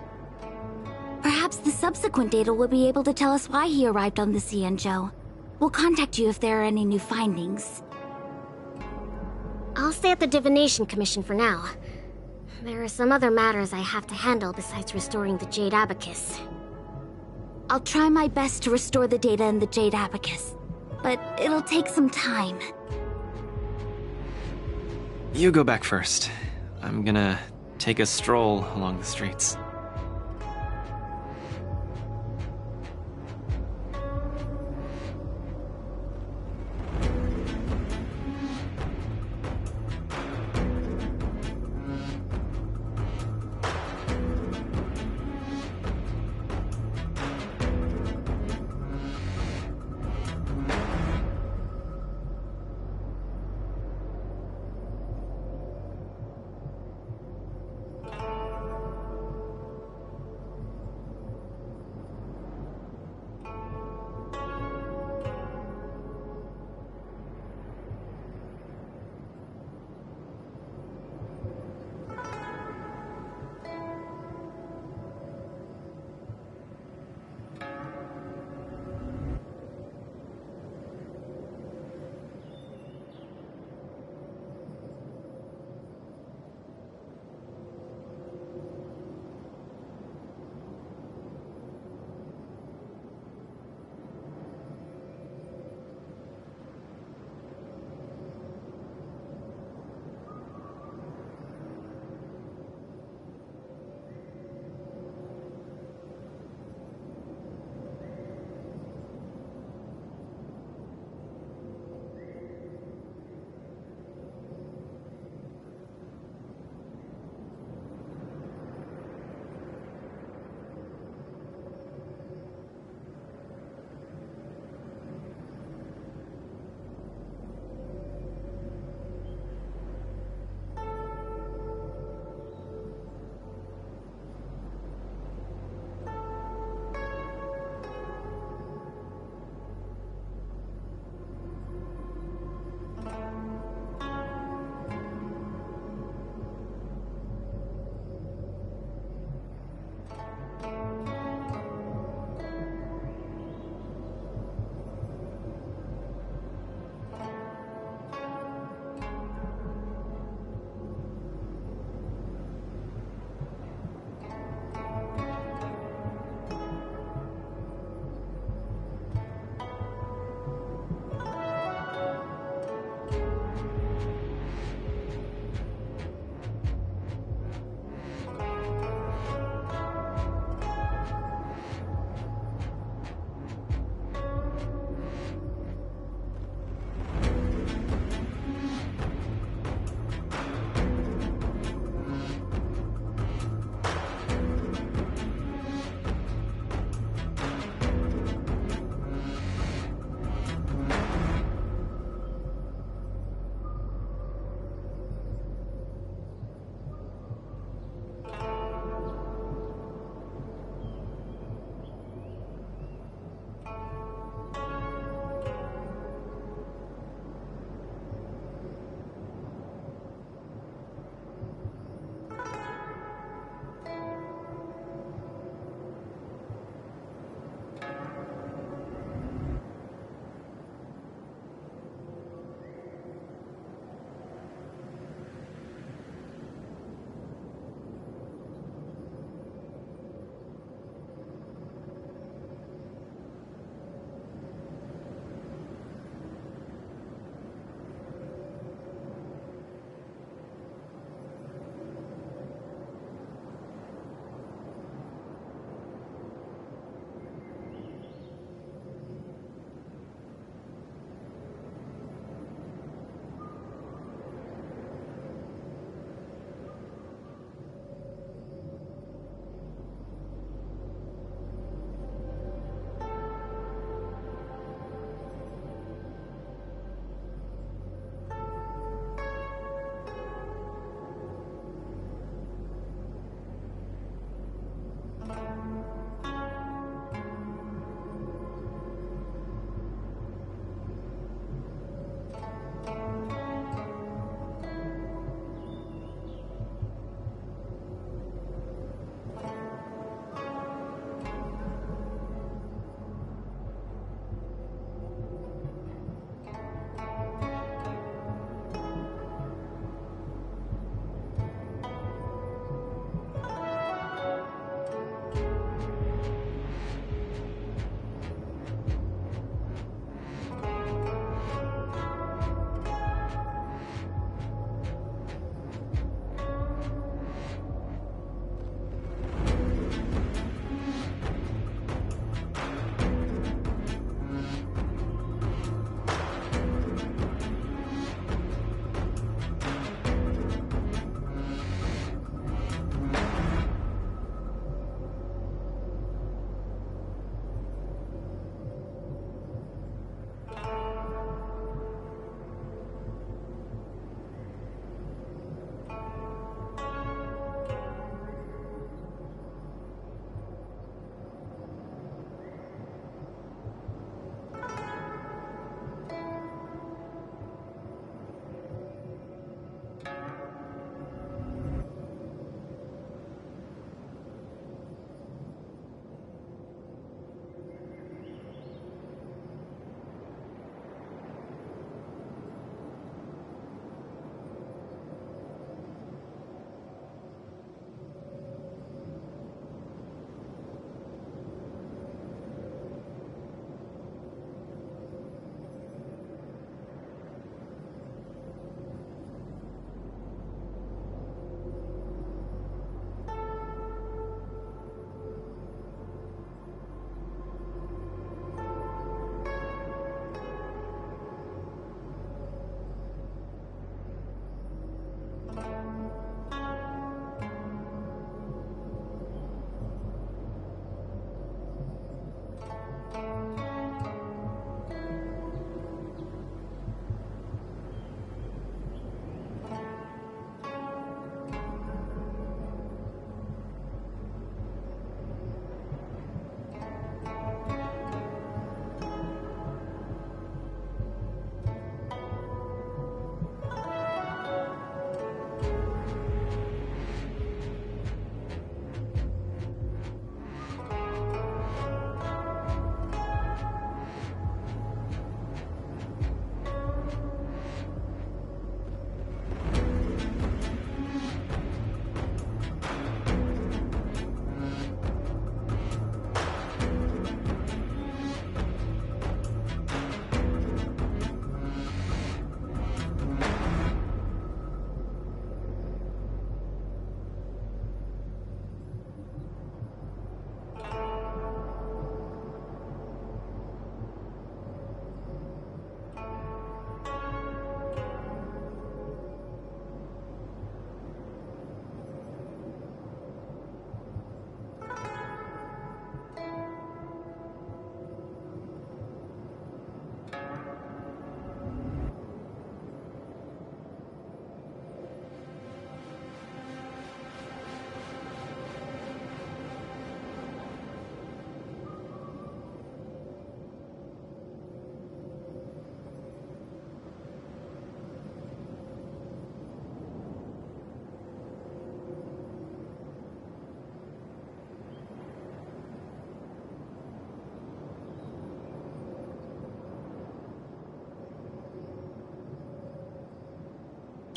Perhaps the subsequent data will be able to tell us why he arrived on the Xianzhou. We'll contact you if there are any new findings. I'll stay at the Divination Commission for now. There are some other matters I have to handle besides restoring the Jade Abacus. I'll try my best to restore the data in the Jade Abacus, but it'll take some time. You go back first. I'm gonna take a stroll along the streets.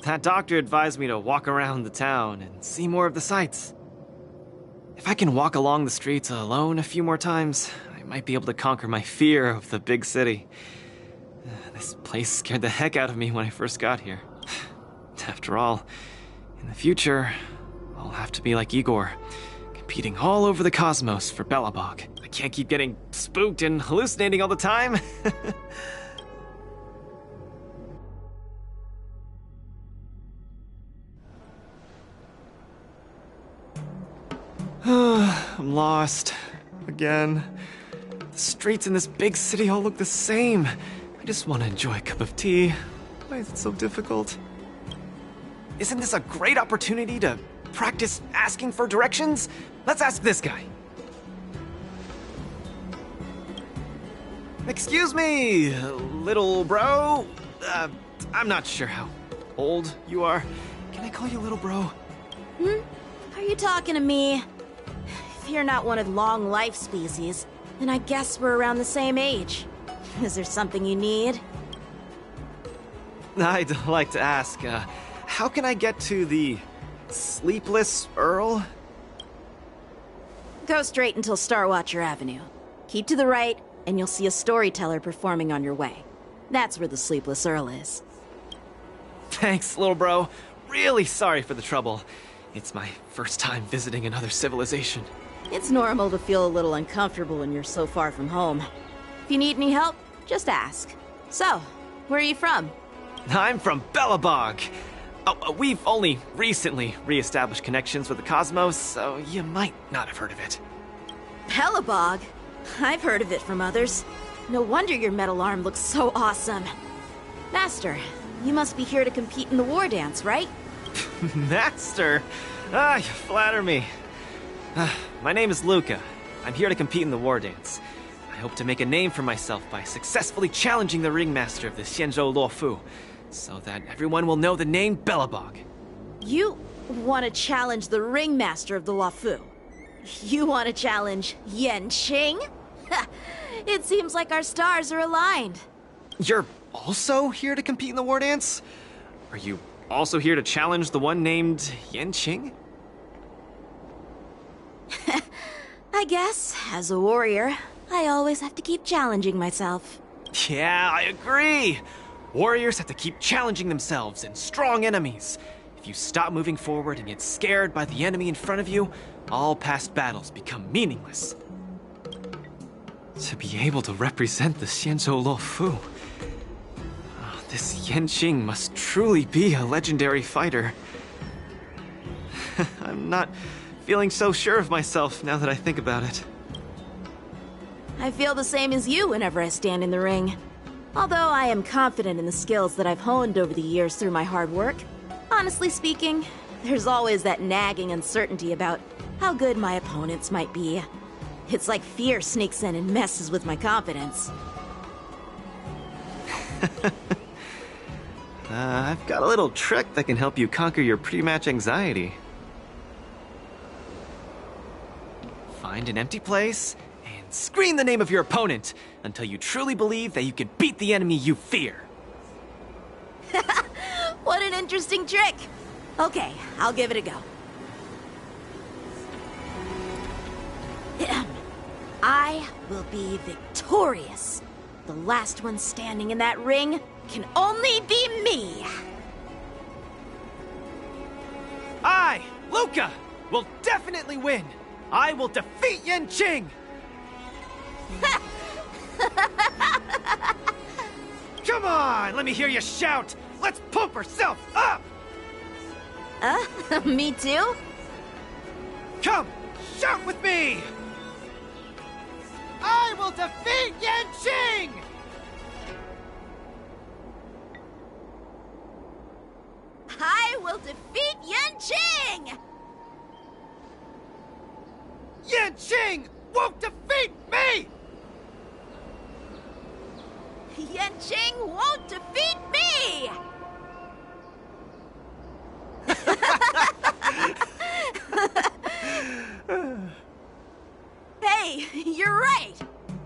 That doctor advised me to walk around the town and see more of the sights. If I can walk along the streets alone a few more times, I might be able to conquer my fear of the big city. This place scared the heck out of me when I first got here. After all, in the future, I'll have to be like Igor, competing all over the cosmos for Belobog. I can't keep getting spooked and hallucinating all the time. I'm lost. Again. The streets in this big city all look the same. I just want to enjoy a cup of tea. Why is it so difficult? Isn't this a great opportunity to practice asking for directions? Let's ask this guy. Excuse me, little bro. I'm not sure how old you are. Can I call you little bro? Are you talking to me? If you're not one of the long life species, then I guess we're around the same age. Is there something you need? I'd like to ask, how can I get to the Sleepless Earl? Go straight until Starwatcher Avenue. Keep to the right, and you'll see a storyteller performing on your way. That's where the Sleepless Earl is. Thanks, little bro. Really sorry for the trouble. It's my first time visiting another civilization. It's normal to feel a little uncomfortable when you're so far from home. If you need any help, just ask. So, where are you from? I'm from Belobog. Oh, we've only recently re-established connections with the cosmos, so you might not have heard of it. Belobog? I've heard of it from others. No wonder your metal arm looks so awesome. Master, you must be here to compete in the war dance, right? Master? You flatter me. My name is Luca. I'm here to compete in the war dance. I hope to make a name for myself by successfully challenging the ringmaster of the Xianzhou Luofu, so that everyone will know the name Belobog. You want to challenge the ringmaster of the Luofu? You want to challenge Yanqing? It seems like our stars are aligned. You're also here to compete in the war dance? Are you also here to challenge the one named Yanqing? I guess, as a warrior, I always have to keep challenging myself. Yeah, I agree! Warriors have to keep challenging themselves and strong enemies. If you stop moving forward and get scared by the enemy in front of you, all past battles become meaningless. To be able to represent the Xianzhou Luofu, this Yanqing must truly be a legendary fighter. I'm not feeling so sure of myself now that I think about it. I feel the same as you whenever I stand in the ring. Although I am confident in the skills that I've honed over the years through my hard work, honestly speaking, there's always that nagging uncertainty about how good my opponents might be. It's like fear sneaks in and messes with my confidence. I've got a little trick that can help you conquer your pre-match anxiety. Find an empty place and scream the name of your opponent until you truly believe that you can beat the enemy you fear. What an interesting trick! Okay, I'll give it a go. I will be victorious. The last one standing in that ring can only be me. I, Luca, will definitely win. I will defeat Yanqing. Come on, let me hear you shout. Let's pump ourselves up. Me too? Come, shout with me. I will defeat Yanqing. I will defeat Yanqing! Yanqing won't defeat me! Yanqing won't defeat me! Hey, you're right!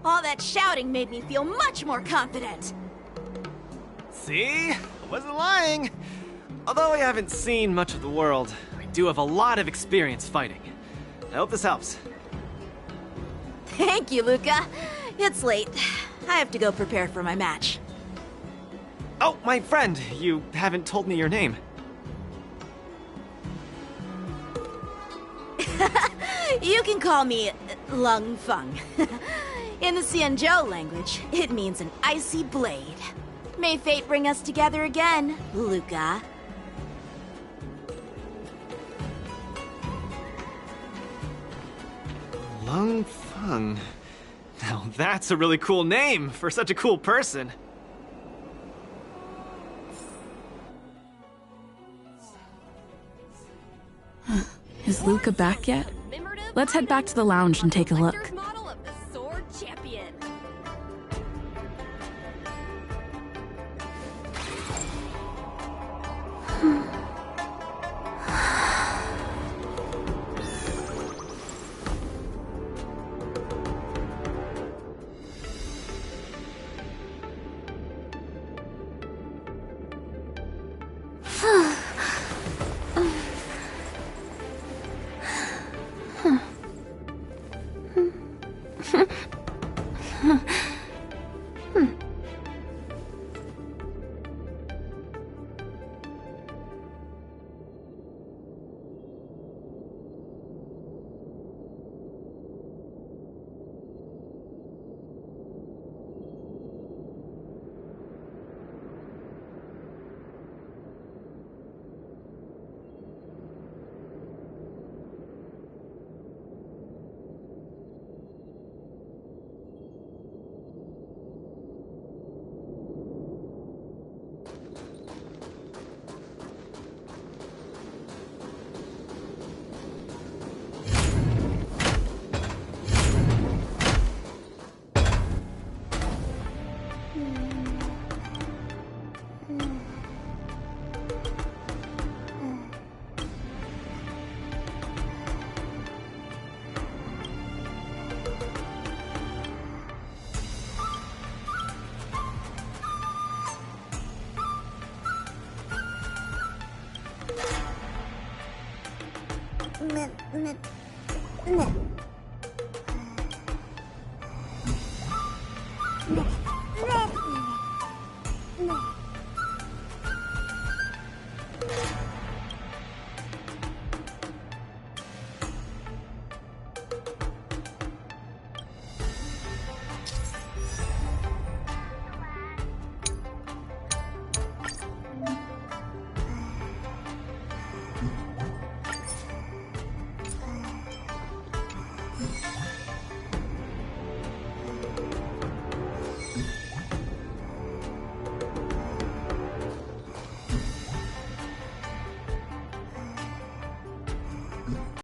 All that shouting made me feel much more confident. See? I wasn't lying. Although I haven't seen much of the world, I do have a lot of experience fighting. I hope this helps. Thank you, Luca. It's late. I have to go prepare for my match. Oh, my friend, you haven't told me your name. You can call me Lung Feng. In the Xianzhou language, it means an icy blade. May fate bring us together again, Luca. Lung Feng. Now that's a really cool name for such a cool person. Is Luca back yet? Let's head back to the lounge and take a look. Model of the sword champion.